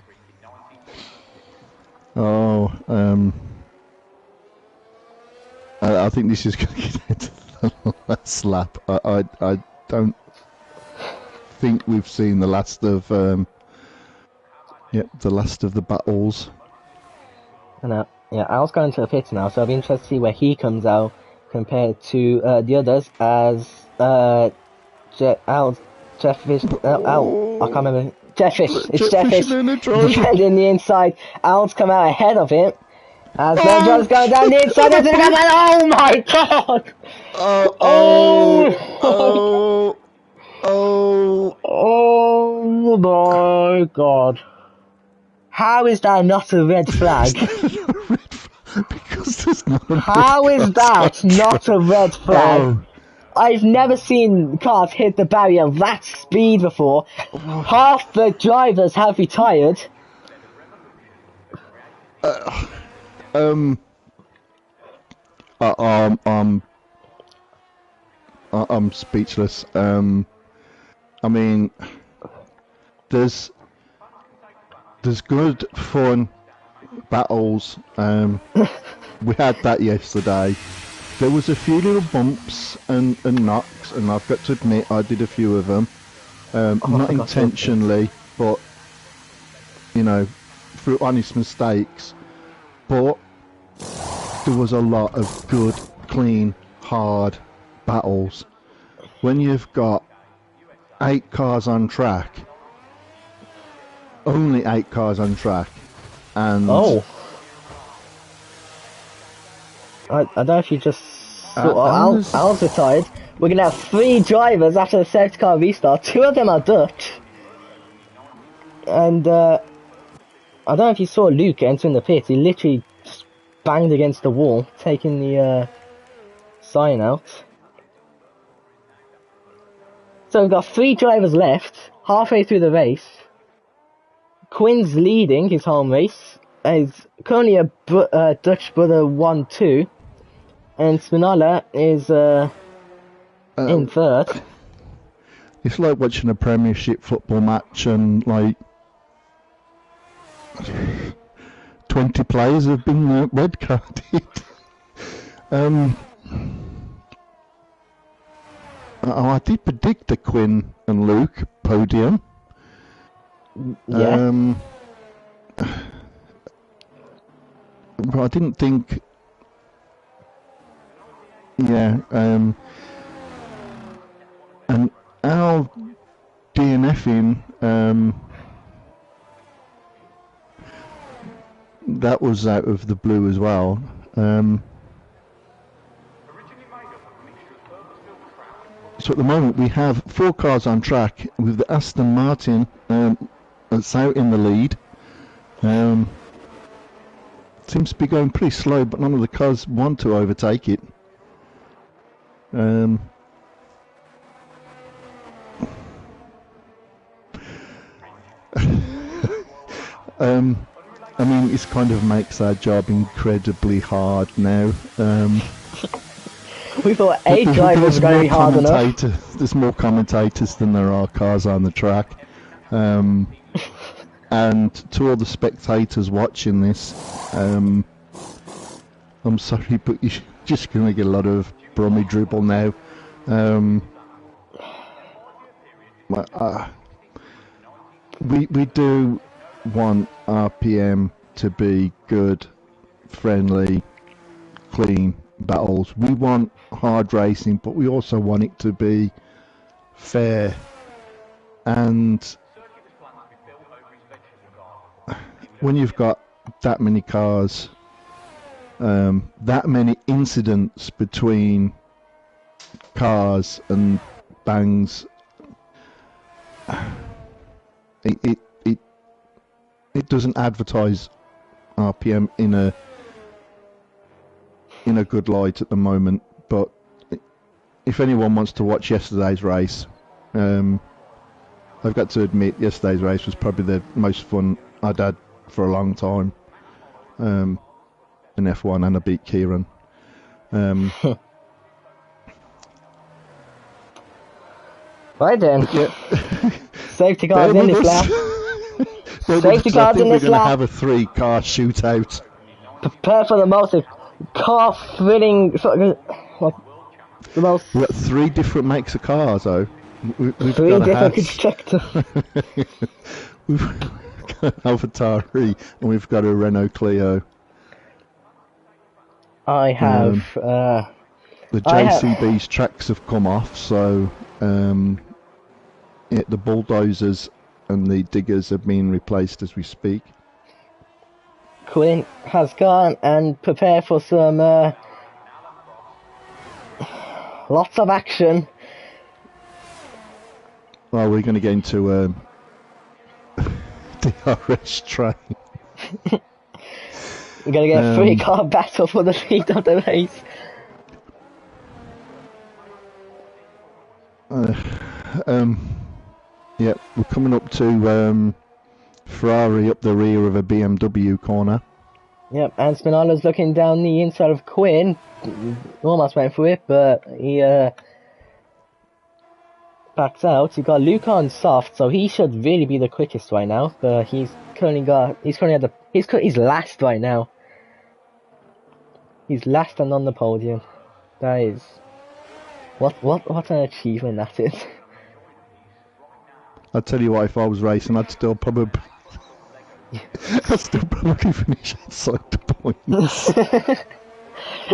Oh, I think this is going to get into the last lap. I don't think we've seen the last of the last of the battles. And Al's going to the pits now, so I'll be interested to see where he comes out compared to the others. As Al's Jefffish, Al, I can't remember. Jefffish, it's Jefffish defending the inside. Al's come out ahead of him. As John's going down the inside, oh my god! Oh my god. How is that not a red flag? Because there's not a How is that not a red flag? I've never seen cars hit the barrier that speed before. Half the drivers have retired. I'm speechless. I mean, there's good fun battles. We had that yesterday. There was a few little bumps and knocks, and I've got to admit I did a few of them. Not intentionally, but you know, through honest mistakes. But there was a lot of good, clean, hard battles. When you've got 8 cars on track, only 8 cars on track, and I don't know if you just saw Al's retired. We're gonna have 3 drivers after the safety car restart. 2 of them are Dutch, and I don't know if you saw Luke entering the pit. He literally banged against the wall, taking the sign out. So we've got 3 drivers left, halfway through the race. Quinn's leading his home race. He's currently a Dutch brother 1-2. And Spinella is in third. It's like watching a Premiership football match and like 20 players have been red carded. I did predict the Quinn and Luke podium. Yeah. But I didn't think. Yeah. And Al DNFing. That was out of the blue as well. So at the moment we have 4 cars on track with the Aston Martin that's out in the lead. Seems to be going pretty slow, but none of the cars want to overtake it. I mean, it kind of makes our job incredibly hard now. We thought 8 drivers were going to be hard enough. There's more commentators than there are cars on the track. And to all the spectators watching this, I'm sorry, but you're just going to get a lot of Brummy dribble now. We do want RPM to be good, friendly, clean battles. We want hard racing, but we also want it to be fair. And when you've got that many cars, that many incidents between cars and bangs, it doesn't advertise RPM in a in a good light at the moment. But if anyone wants to watch yesterday's race, I've got to admit yesterday's race was probably the most fun I'd had for a long time in F1, and I beat Kieran. Right then. Yeah. Safety cars in this lap. Safety cars in this we're going to lap. have a 3-car shootout. Prepare for the most car-thrilling... The most... We've got 3 different makes of cars, though. We've 3 got different constructors. We've got an AlphaTauri and we've got a Renault Clio. I have... the JCB's tracks have come off, so the bulldozers and the diggers are being replaced as we speak. Quinn has gone and prepared for some lots of action. Well, we're going to get into DRS train. We're going to get a 3-car battle for the lead of the race. Yeah, we're coming up to Ferrari up the rear of a BMW corner. Yep, and Spinola's looking down the inside of Quinn. Almost went for it, but he backs out. You've got Luke on soft, so he should really be the quickest right now. But he's last right now. He's last and on the podium. That is what an achievement that is. I'll tell you what, if I was racing, I'd still probably finish outside the points.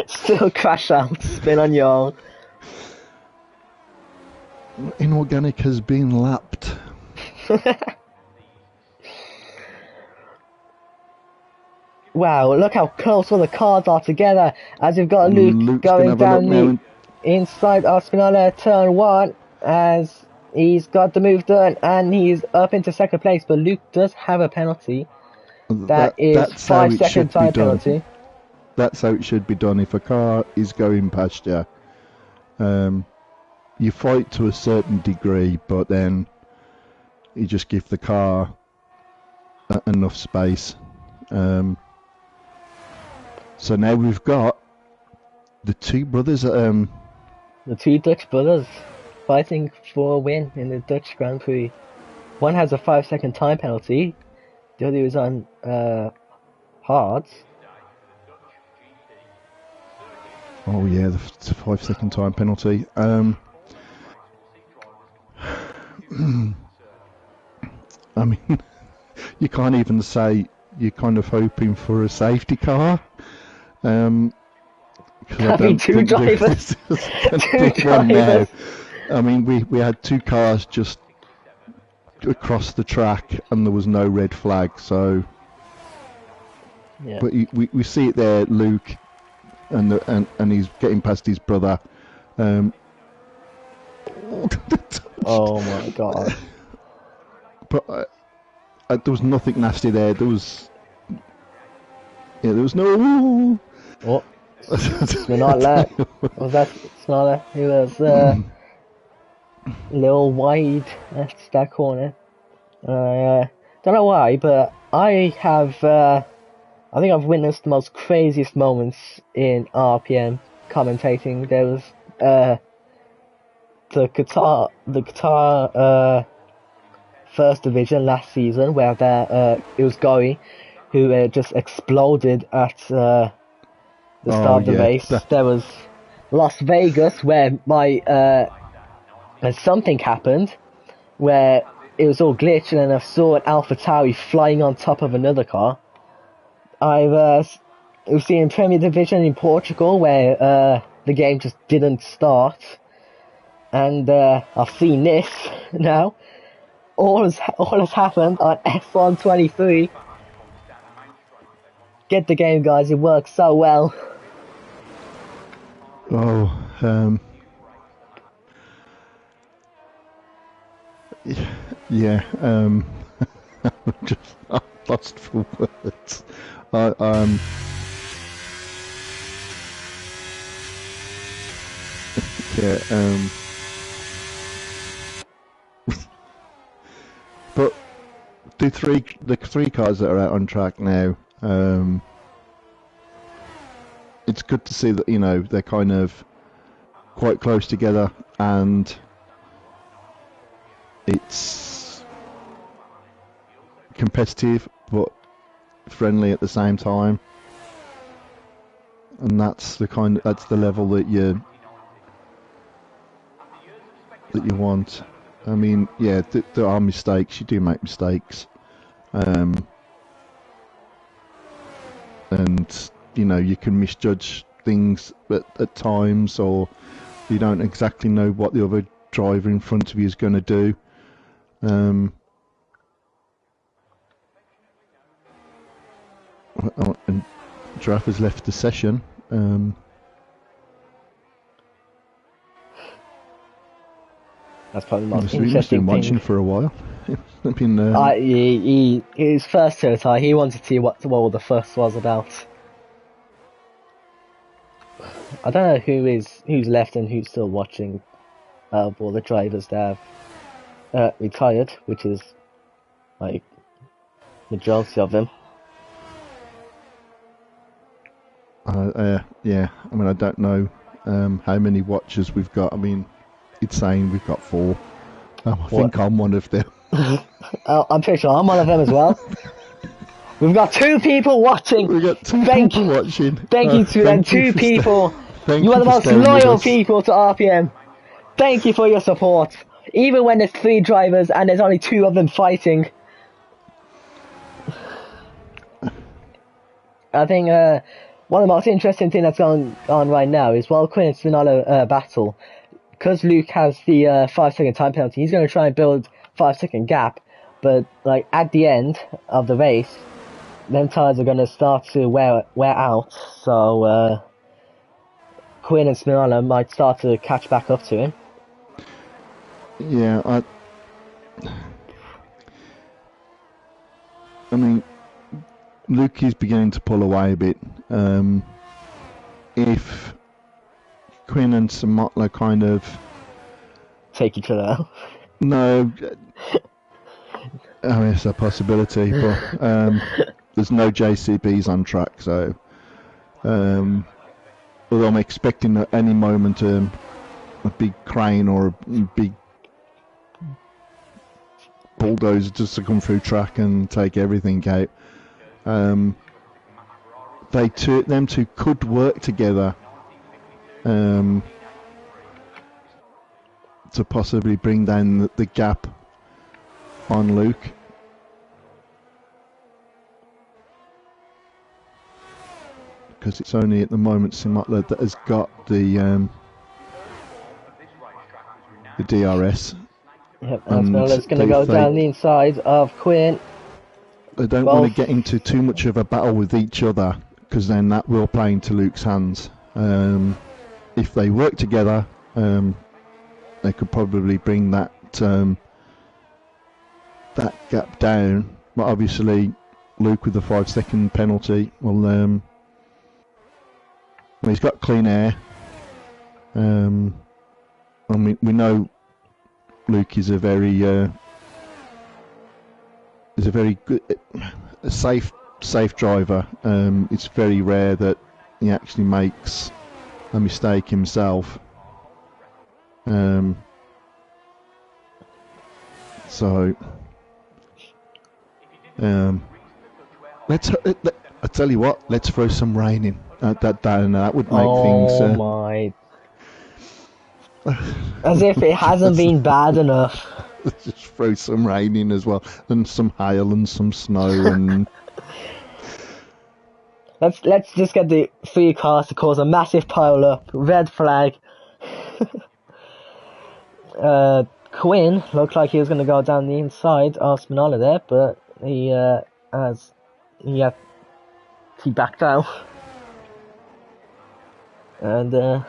Still crash out, spin on your own. Inorganic has been lapped. Wow, look how close all the cars are together as we've got Luke going down the inside of Spinola turn 1 as he's got the move done and he's up into second place, but Luke does have a penalty. That's 5-second time penalty. That's how it should be done. If a car is going past you, you fight to a certain degree, but then you just give the car enough space. So now we've got the 2 brothers, the 2 Dutch brothers fighting for a win in the Dutch Grand Prix. One has a 5-second time penalty, the other is on hards. Oh yeah, the 5-second time penalty. I mean, you can't even say you're kind of hoping for a safety car. Having 2 drivers. 2 drivers. I mean, we had 2 cars just across the track, and there was no red flag. So, yeah. But we see it there, Luke, and he's getting past his brother. Oh my god! But there was nothing nasty there. There was no. Oh, Spinola. Was that Spinola? He was a little wide at that corner. Don't know why, but I think I've witnessed the most craziest moments in RPM commentating. There was the Qatar first division last season where it was Goey who just exploded at the start of the race. There was Las Vegas where something happened where it was all glitched, and then I saw an AlphaTauri flying on top of another car. We've seen Premier Division in Portugal where the game just didn't start, and I've seen this now. All has happened on F1 23. Get the game, guys. It works so well. Oh, yeah. I'm lost for words. Yeah. But the three cars that are out on track now, it's good to see that they're kind of quite close together, and it's competitive but friendly at the same time, and that's the level that you want. I mean, yeah, there are mistakes. You do make mistakes, and you can misjudge things at times, or you don't exactly know what the other driver in front of you is going to do. And Giraffe has left the session. That's probably the most He must interesting have been watching thing. for a while. His first to retire, he wanted to see what all the fuss was about. I don't know who's left and who's still watching. All the drivers that have retired, which is like majority of them. Yeah, I mean, I don't know how many watchers we've got. I mean, it's saying we've got 4. I think I'm one of them. I'm pretty sure I'm one of them as well. We've got 2 people watching. We've got 2 people watching. Thank you to them 2 people. You are the most loyal people to RPM. Thank you for your support. Even when there's 3 drivers and there's only 2 of them fighting. I think one of the most interesting things that's going on right now is while Quinn and Spinello battle, because Luke has the 5-second time penalty, he's going to try and build 5-second gap, but like at the end of the race, them tires are going to start to wear out, so Quinn and Spinello might start to catch back up to him. Yeah, I mean, Luke is beginning to pull away a bit. If Quinn and Samotla kind of take each other out. No, I mean, it's a possibility, but there's no JCBs on track, so although I'm expecting at any moment a big crane or a big bulldozer just to come through track and take everything out. Them two could work together to possibly bring down the gap on Luke. Because it's only at the moment Simotla that has got the DRS. Yep, and Spinello's going to go down the inside of Quinn. They don't want to get into too much of a battle with each other, because then that will play into Luke's hands. If they work together, they could probably bring that gap down. But obviously, Luke with the 5-second penalty, well, he's got clean air. And we know Luke is a very good, safe driver. It's very rare that he actually makes a mistake himself. I tell you what, let's throw some rain in that down. That would make things. Oh my! As if it hasn't been bad enough. Just throw some rain in as well, and some hail and some snow and. Let's just get the 3 cars to cause a massive pile up. Red flag. Quinn looked like he was going to go down the inside of Spinello there, but he backed out. And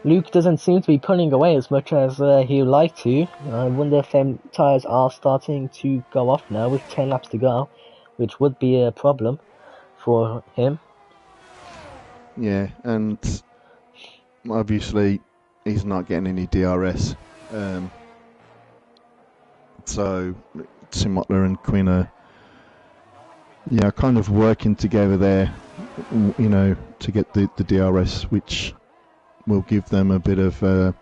Luke doesn't seem to be pulling away as much as he would like to. I wonder if them tyres are starting to go off now with 10 laps to go, which would be a problem for him. Yeah, and obviously he's not getting any DRS. So Simotler and Quinn are kind of working together there, to get the DRS, which will give them a bit of a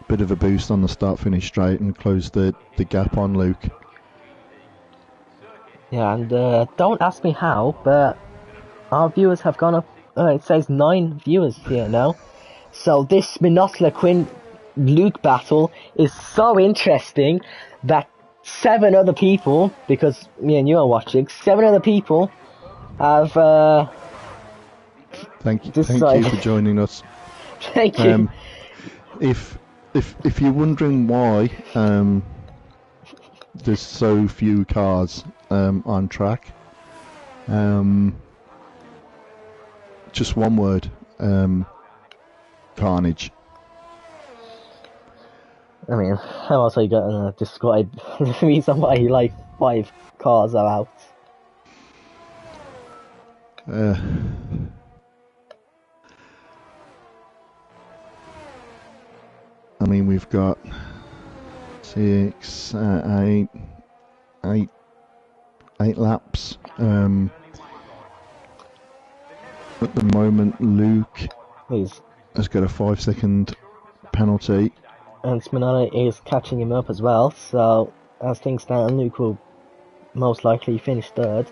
boost on the start-finish straight and close the gap on Luke. Yeah, and don't ask me how, but our viewers have gone up. It says 9 viewers here now. So this Minotaur Quinn Luke battle is so interesting that 7 other people, because me and you are watching, 7 other people have Thank you for joining us. Thank you. If you're wondering why there's so few cars on track, just one word: carnage. I mean, how else are you going to describe the reason why like 5 cars are out? I mean, we've got 6, 8 laps. At the moment, Luke has got a 5-second penalty. And Spinella is catching him up as well, so as things stand, Luke will most likely finish 3rd.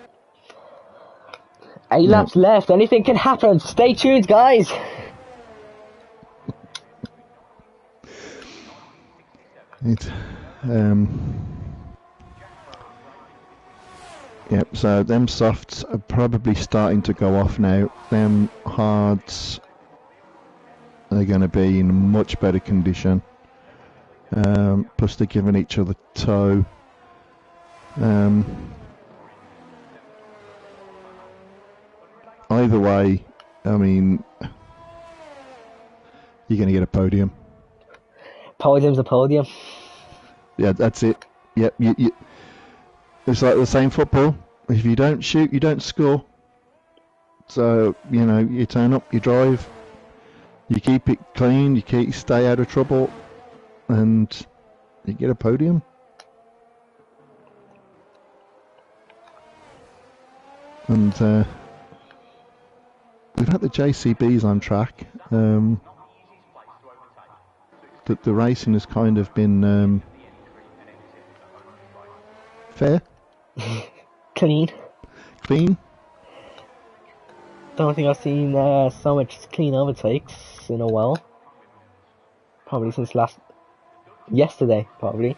8 laps left, anything can happen, stay tuned guys! So them softs are probably starting to go off now. Them hards are going to be in much better condition. Plus they're giving each other tow. Either way, I mean, you're going to get a podium. Podium's a podium. Yeah, that's it. Yep, it's like the same football. If you don't shoot, you don't score. So, you turn up, you drive, you keep it clean, you stay out of trouble, and you get a podium. And we've had the JCBs on track. The racing has kind of been fair. Clean. Don't think I've seen so much clean overtakes in a while. Probably since yesterday, probably.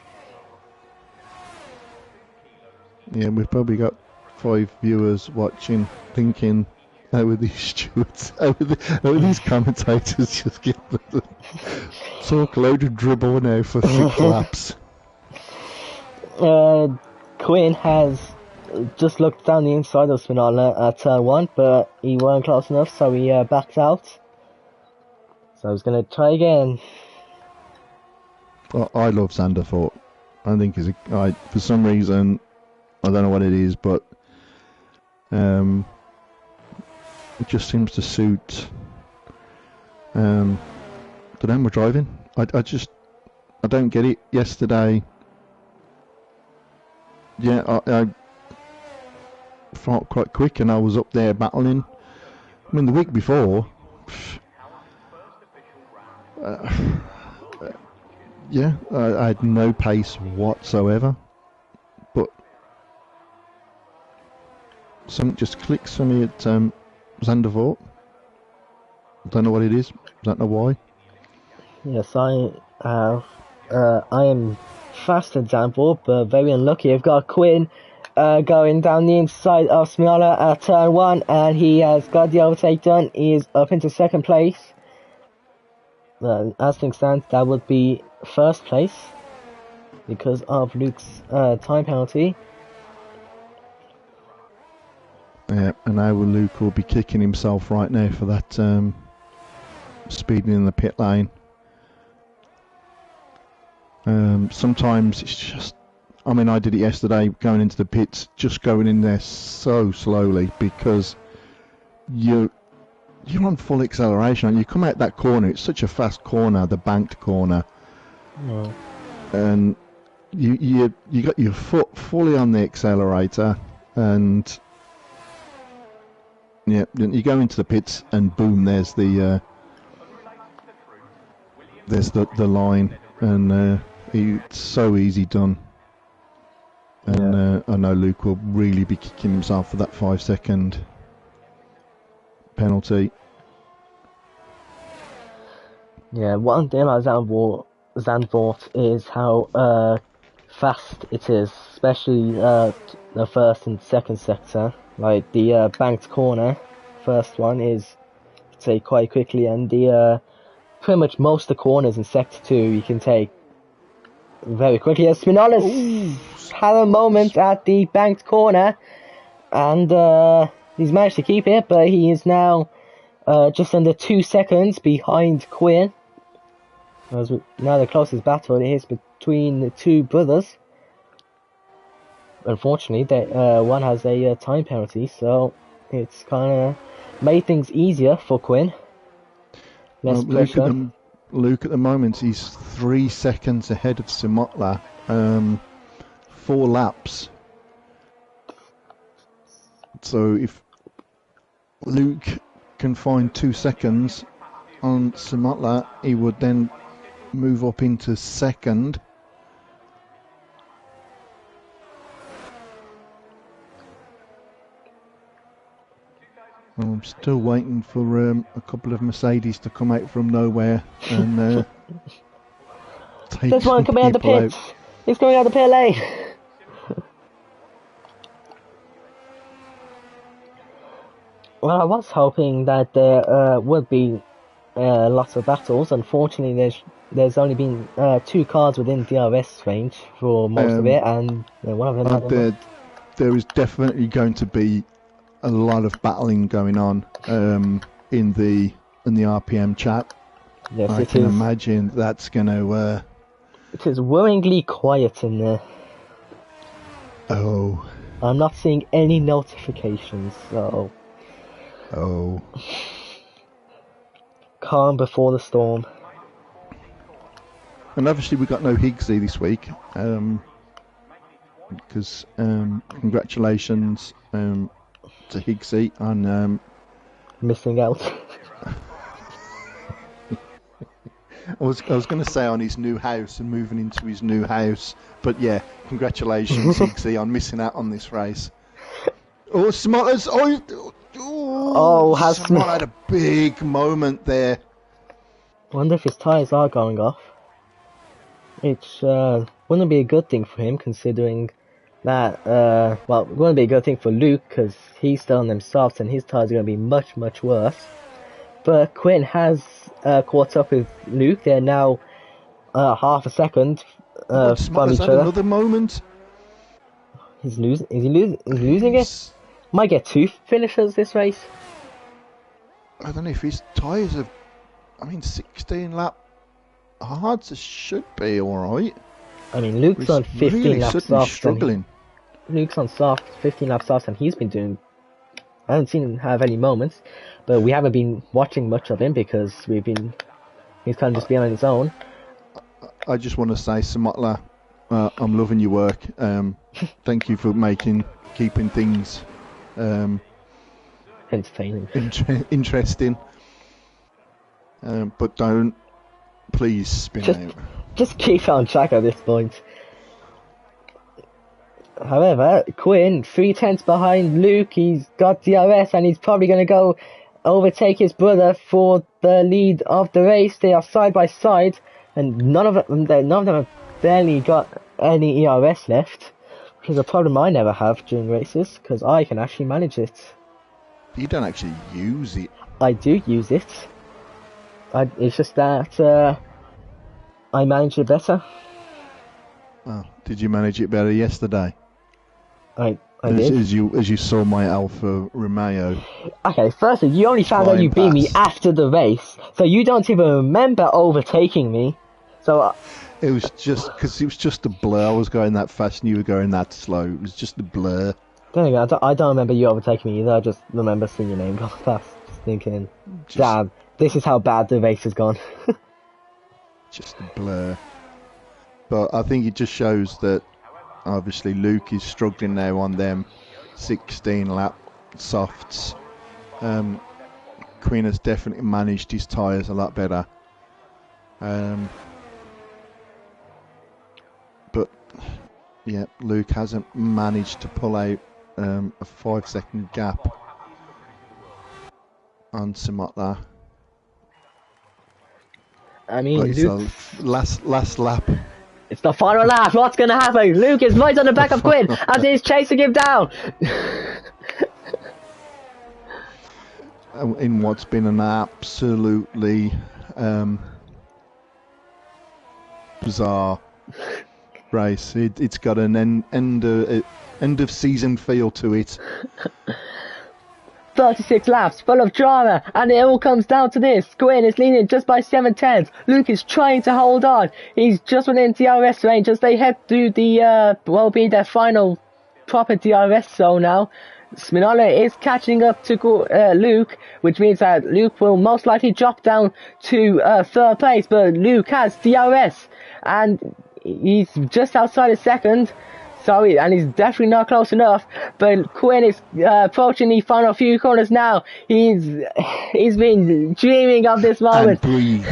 Yeah, we've probably got 5 viewers watching, thinking, how are these stewards, how are these commentators just getting talk a load of dribble now for 6 laps. Quinn has just looked down the inside of Spinella at turn 1, but he weren't close enough, so he backed out. So he's going to try again. Well, I love Sanderford. I think for some reason, I don't know what it is, but it just seems to suit the them we're driving. I don't get it. Yesterday, I fought quite quick and I was up there battling. I mean, the week before, I had no pace whatsoever, but something just clicks for me at Zandvoort. I don't know what it is. Don't know why. Yes, I am fast at Zandvoort, but very unlucky. I've got Quinn going down the inside of Smiola at turn 1, and he has got the overtake done. He is up into 2nd place. As things stand, that would be 1st place because of Luke's time penalty. Yeah, and now Luke will be kicking himself right now for that speeding in the pit lane. Sometimes it's just, I mean, I did it yesterday going into the pits, just going in there so slowly because you're you're on full acceleration, and you come out that corner. It's such a fast corner, the banked corner, and you got your foot fully on the accelerator, and yeah, you go into the pits, and boom, there's the line, and it's so easy done. And I know Luke will really be kicking himself for that 5-second penalty. Yeah, one thing about Zandvoort is how fast it is, especially the first and second sector. Like the banked corner, first one is, say, quite quickly, and the pretty much most of the corners in sector 2 you can take very quickly. As Spinola's had a moment at the banked corner, and he's managed to keep it, but he is now just under 2 seconds behind Quinn. Now the closest battle is between the two brothers. Unfortunately, one has a time penalty, so it's kind of made things easier for Quinn. Less pressure. Luke at the moment, he's 3 seconds ahead of Simotla. 4 laps. So if Luke can find 2 seconds on Simotla, he would then move up into second. I'm still waiting for a couple of Mercedes to come out from nowhere and take There's one coming out of the pits. He's going out of the pit lane. Well, I was hoping that there would be lots of battles. Unfortunately, there's only been 2 cars within DRS range for most of it, and one of them. There is definitely going to be a lot of battling going on in the RPM chat. Yes, I can imagine that's going to. It is worryingly quiet in there. Oh. I'm not seeing any notifications, so. Oh. Calm before the storm. And obviously we got no Higgsy this week, because congratulations to Higgsy on missing out. I was going to say on his new house and moving into his new house, but yeah, congratulations Higgsy on missing out on this race. Oh, Smoller's! Has Smoller had a big moment there. I wonder if his tyres are going off. Which wouldn't be a good thing for him, considering that, well, it wouldn't be a good thing for Luke, because he's still on them softs and his tyres are going to be much, much worse. But Quinn has caught up with Luke. They're now half a second from each other. Another moment. He's losing. Is he losing it? Might get 2 finishers this race. I don't know if his tyres are. 16 lap hards should be alright. I mean, Luke's on 15 really lap softs. Struggling. Luke's on soft, 15 lap softs, and he's been doing. I haven't seen him have any moments, but we haven't been watching much of him because he's kind of just been on his own. I just want to say, Samotla, I'm loving your work. Thank you for keeping things entertaining, interesting. But don't, please spin out. Just keep on track at this point. However, Quinn, 3/10 behind Luke, he's got DRS and he's probably going to go overtake his brother for the lead of the race. They are side by side, and none of them have barely got any ERS left, which is a problem I never have during races, because I can actually manage it. You don't actually use it. I do use it. It's just that I manage it better. Oh, did you manage it better yesterday? I did. As you saw my Alfa Romeo. Okay, firstly, you only found out you beat me after the race, so you don't even remember overtaking me. So it was just because it was just a blur. I was going that fast and you were going that slow. It was just a blur. Then again, I don't remember you overtaking me either. I just remember seeing your name go past. thinking, damn, this is how bad the race has gone. Just a blur. But I think it just shows that obviously Luke is struggling now on them 16 lap softs. Quinn has definitely managed his tyres a lot better. But yeah, Luke hasn't managed to pull out a 5-second gap on Simotla. I mean, Luke, last lap. It's the final lap. What's going to happen? Luke is right on the back of Quinn as he's chasing him down. In what's been an absolutely bizarre race. It's got an end of season feel to it. 36 laps, full of drama, and it all comes down to this. Quinn is leading just by 7/10. Luke is trying to hold on. He's just within DRS range as they head through the, be their final proper DRS zone now. Spinola is catching up to Luke, which means that Luke will most likely drop down to third place, but Luke has DRS, and he's just outside of second. Sorry, and he's definitely not close enough. But Quinn is approaching the final few corners now. He's been dreaming of this moment. And breathe.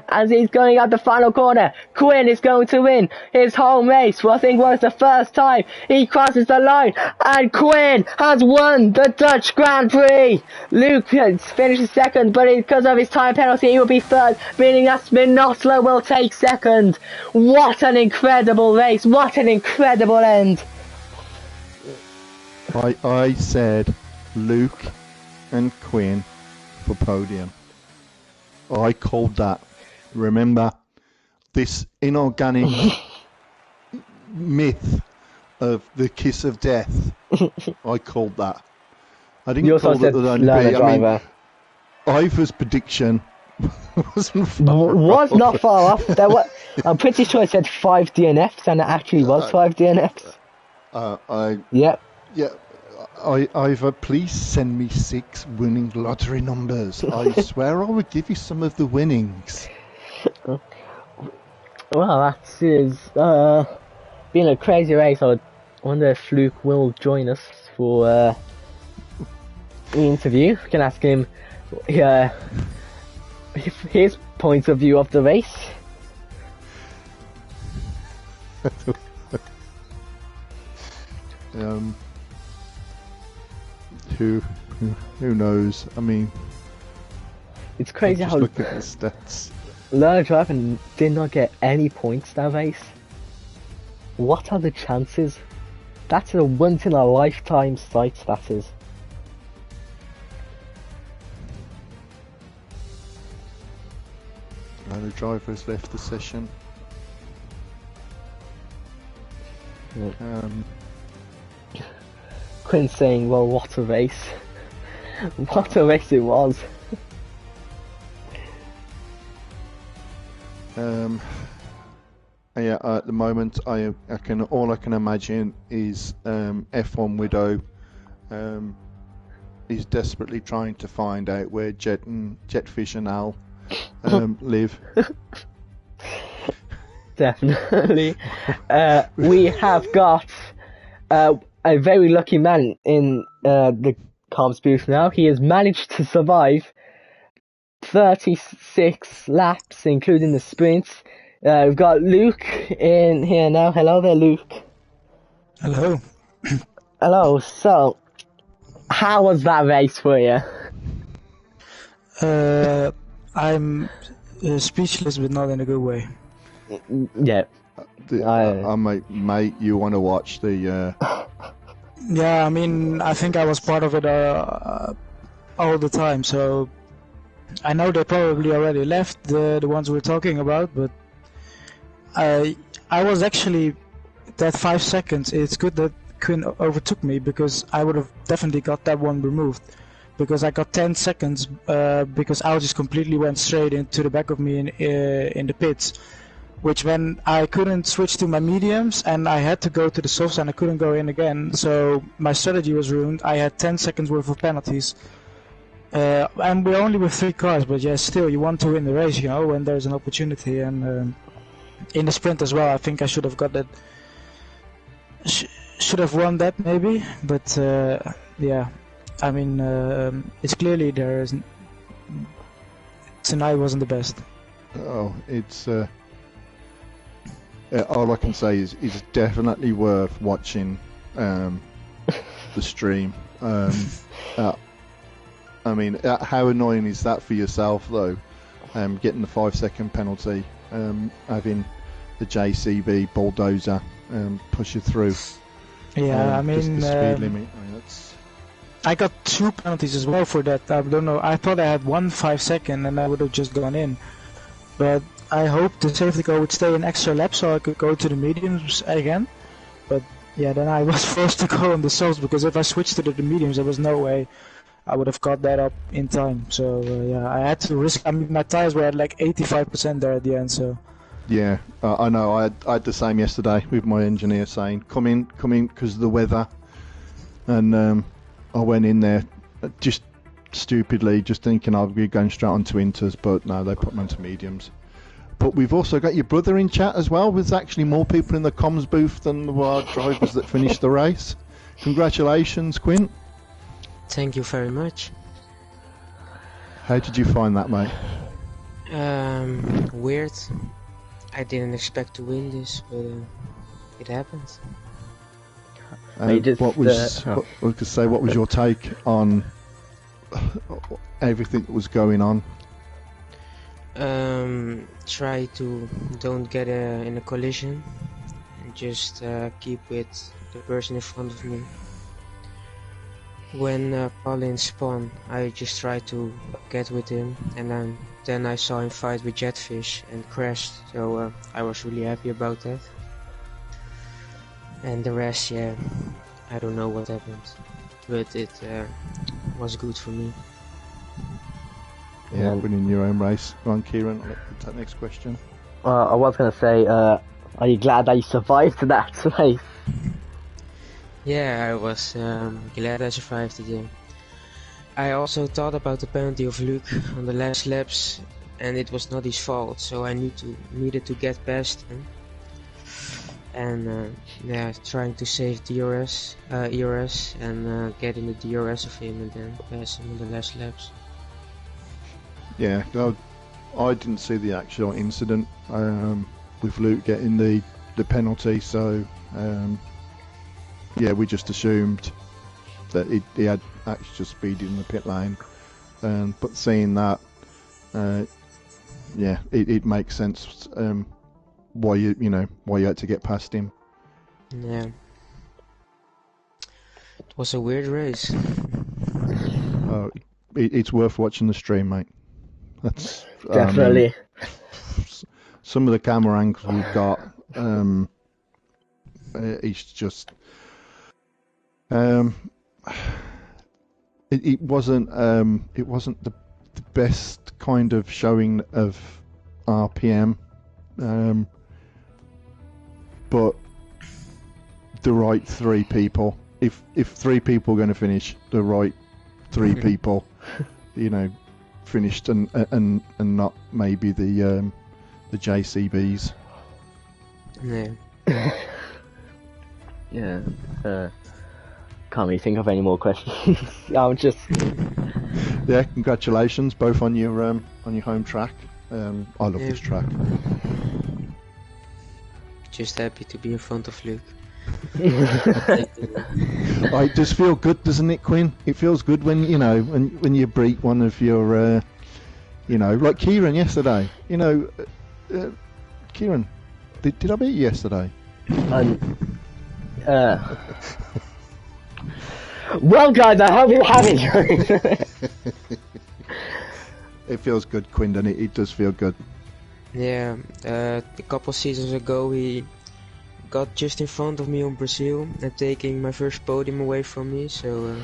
As he's going out the final corner, Quinn is going to win his home race. Well, I think was the first time he crosses the line, and Quinn has won the Dutch Grand Prix. Luke finishes second, but because of his time penalty, he will be third, meaning that Spinola will take second. What an incredible race! What an incredible end! I said Luke and Quinn for podium. I called that. Remember this inorganic myth of the kiss of death? I called that. I didn't call it the I mean, Ivor's prediction was not far off. I'm pretty sure it said 5 DNFs, and it actually was 5 DNFs. Yeah. Ivor, please send me 6 winning lottery numbers. I swear I will give you some of the winnings. Well, that is been a crazy race. I wonder if Luke will join us for the interview. We can ask him his point of view of the race. Who knows? I mean, it's crazy how look at the stats. Lara Driver did not get any points that race. What are the chances? That's a once in a lifetime sight, that is. The driver has left the session. Quinn saying, well, what a race. What a race it was. Yeah, at the moment, all I can imagine is F1 Widow is desperately trying to find out where Jetfish and Al live. Definitely. We have got a very lucky man in the comms booth now. He has managed to survive 36 laps, including the sprints. We've got Luke in here now. Hello there, Luke. Hello. Hello. So, how was that race for you? I'm speechless, but not in a good way. Yeah. Mate, you want to watch the... Yeah, I mean, I think I was part of it all the time, so I know they probably already left, the ones we're talking about, but I was actually, that 5 seconds, it's good that Quinn overtook me, because I would have definitely got that one removed, because I got 10 seconds, because Al just completely went straight into the back of me in the pits, which when I couldn't switch to my mediums, and I had to go to the softs and I couldn't go in again, so my strategy was ruined. I had 10 seconds worth of penalties, And we're only with 3 cars, but yeah, still, you want to win the race, you know, when there's an opportunity. And in the sprint as well, I think I should have got that. Should have won that maybe, but yeah, I mean, it's clearly tonight wasn't the best. Oh, it's all I can say is it's definitely worth watching the stream. I mean, how annoying is that for yourself though? Getting the 5-second penalty, having the JCB bulldozer push you through. Yeah, I mean, the speed limit. I mean, that's... I got 2 penalties as well for that. I don't know. I thought I had 1 5-second and I would have just gone in, but I hoped the safety car would stay an extra lap so I could go to the mediums again. But yeah, then I was forced to go on the softs, because if I switched to the mediums, there was no way I would have got that up in time. So yeah, I had to risk. I mean, my tires were at like 85% there at the end. So yeah, I know. I had the same yesterday with my engineer saying, "Come in," because of the weather, and I went in there just stupidly, just thinking I'll be going straight onto inters, but no, they put me onto mediums. But we've also got your brother in chat as well. There's actually more people in the comms booth than the drivers that finished the race. Congratulations, Quint. Thank you very much. How did you find that, mate? Weird. I didn't expect to win this, but it happened. What was your take on everything that was going on? Try to don't get in a collision, and just keep with the person in front of me. When Pauline spun, I just tried to get with him, and then I saw him fight with Jetfish and crashed, so I was really happy about that. And the rest, yeah, I don't know what happened, but it was good for me. Yeah, winning your own race. Go on, Kieran, I'll let you take the next question. I was going to say, are you glad that you survived that race? Yeah, I was glad I survived it, yeah. I also thought about the penalty of Luke on the last laps, and it was not his fault, so I needed to get past him. And yeah, trying to save DRS, ERS, and get in the DRS of him and then pass him on the last laps. Yeah, I didn't see the actual incident with Luke getting the penalty, so yeah, we just assumed that he had actually just speeded in the pit lane. But seeing that, yeah, it makes sense why you had to get past him. Yeah, it was a weird race. It's worth watching the stream, mate. That's definitely. Some of the camera angles we've got, it's just it wasn't the best kind of showing of RPM, but the right 3 people. If 3 people are going to finish, the right 3 people, finished, and not maybe the JCBs. Yeah. Yeah. Can't really think of any more questions. I'm just. Yeah, congratulations both on your home track. I love this track. Just happy to be in front of Luke. It does feel good, doesn't it, Quinn? It feels good when when you beat one of your like Kieran yesterday. Kieran, did I beat you yesterday? Well, guys, I hope you're having It feels good, Quinn, doesn't it? It does feel good. Yeah, a couple seasons ago he got just in front of me on Brazil and taking my first podium away from me, so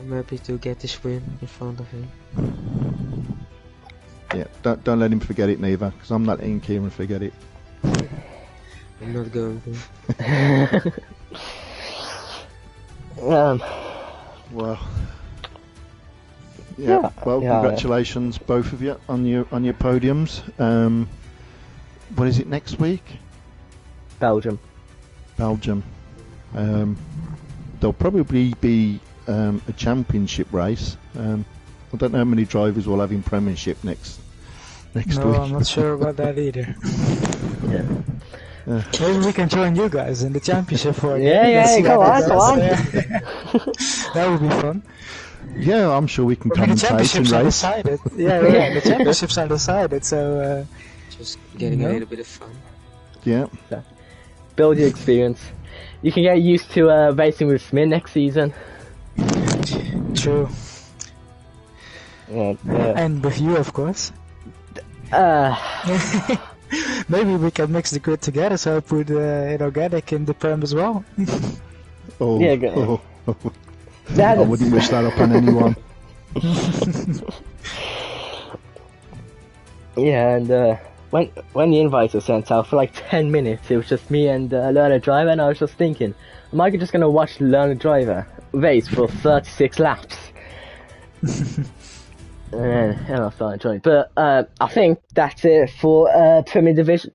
I'm happy to get this win in front of him. Yeah, don't let him forget it neither, because I'm not letting Kieran forget it. I'm not going to. Well, Yeah. Well, Yeah. congratulations, both of you, on your podiums. What is it next week? Belgium. Belgium. There'll probably be a championship race. I don't know how many drivers we'll have in Premiership next No, week. I'm not sure about that either. Yeah. Maybe we can join you guys in the championship for a Yeah, game. yeah, Let's see come how on, that come goes. That would be fun. Yeah, I'm sure we can I mean, the commentate and championships are race. decided. Yeah, the championships are decided, so... Just getting a little bit of fun. Yeah. Build your experience. You can get used to racing with Smith next season. True. Yeah. And with you, of course. Uh, Maybe we can mix the grid together, so I put inorganic in the perm as well. Oh, Yeah, good. oh. that I is- wouldn't wish that upon anyone. Yeah, and when the invites were sent out for like 10 minutes, it was just me and Learner Driver, and I was just thinking, am I just gonna watch Learner Driver race for 36 laps? And I started enjoying it. But I think that's it for Premier Division.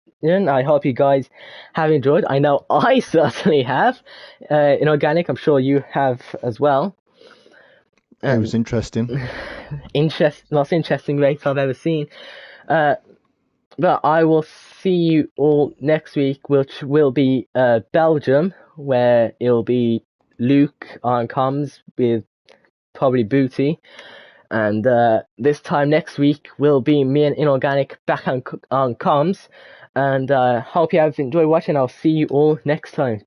I hope you guys have enjoyed. I know I certainly have. In Organic, I'm sure you have as well. It was interesting. Most interesting race I've ever seen. But I will see you all next week, which will be Belgium, where it'll be Luke on comms with probably Booty. And this time next week will be me and Inorganic back on comms. And hope you have enjoyed watching. I'll see you all next time.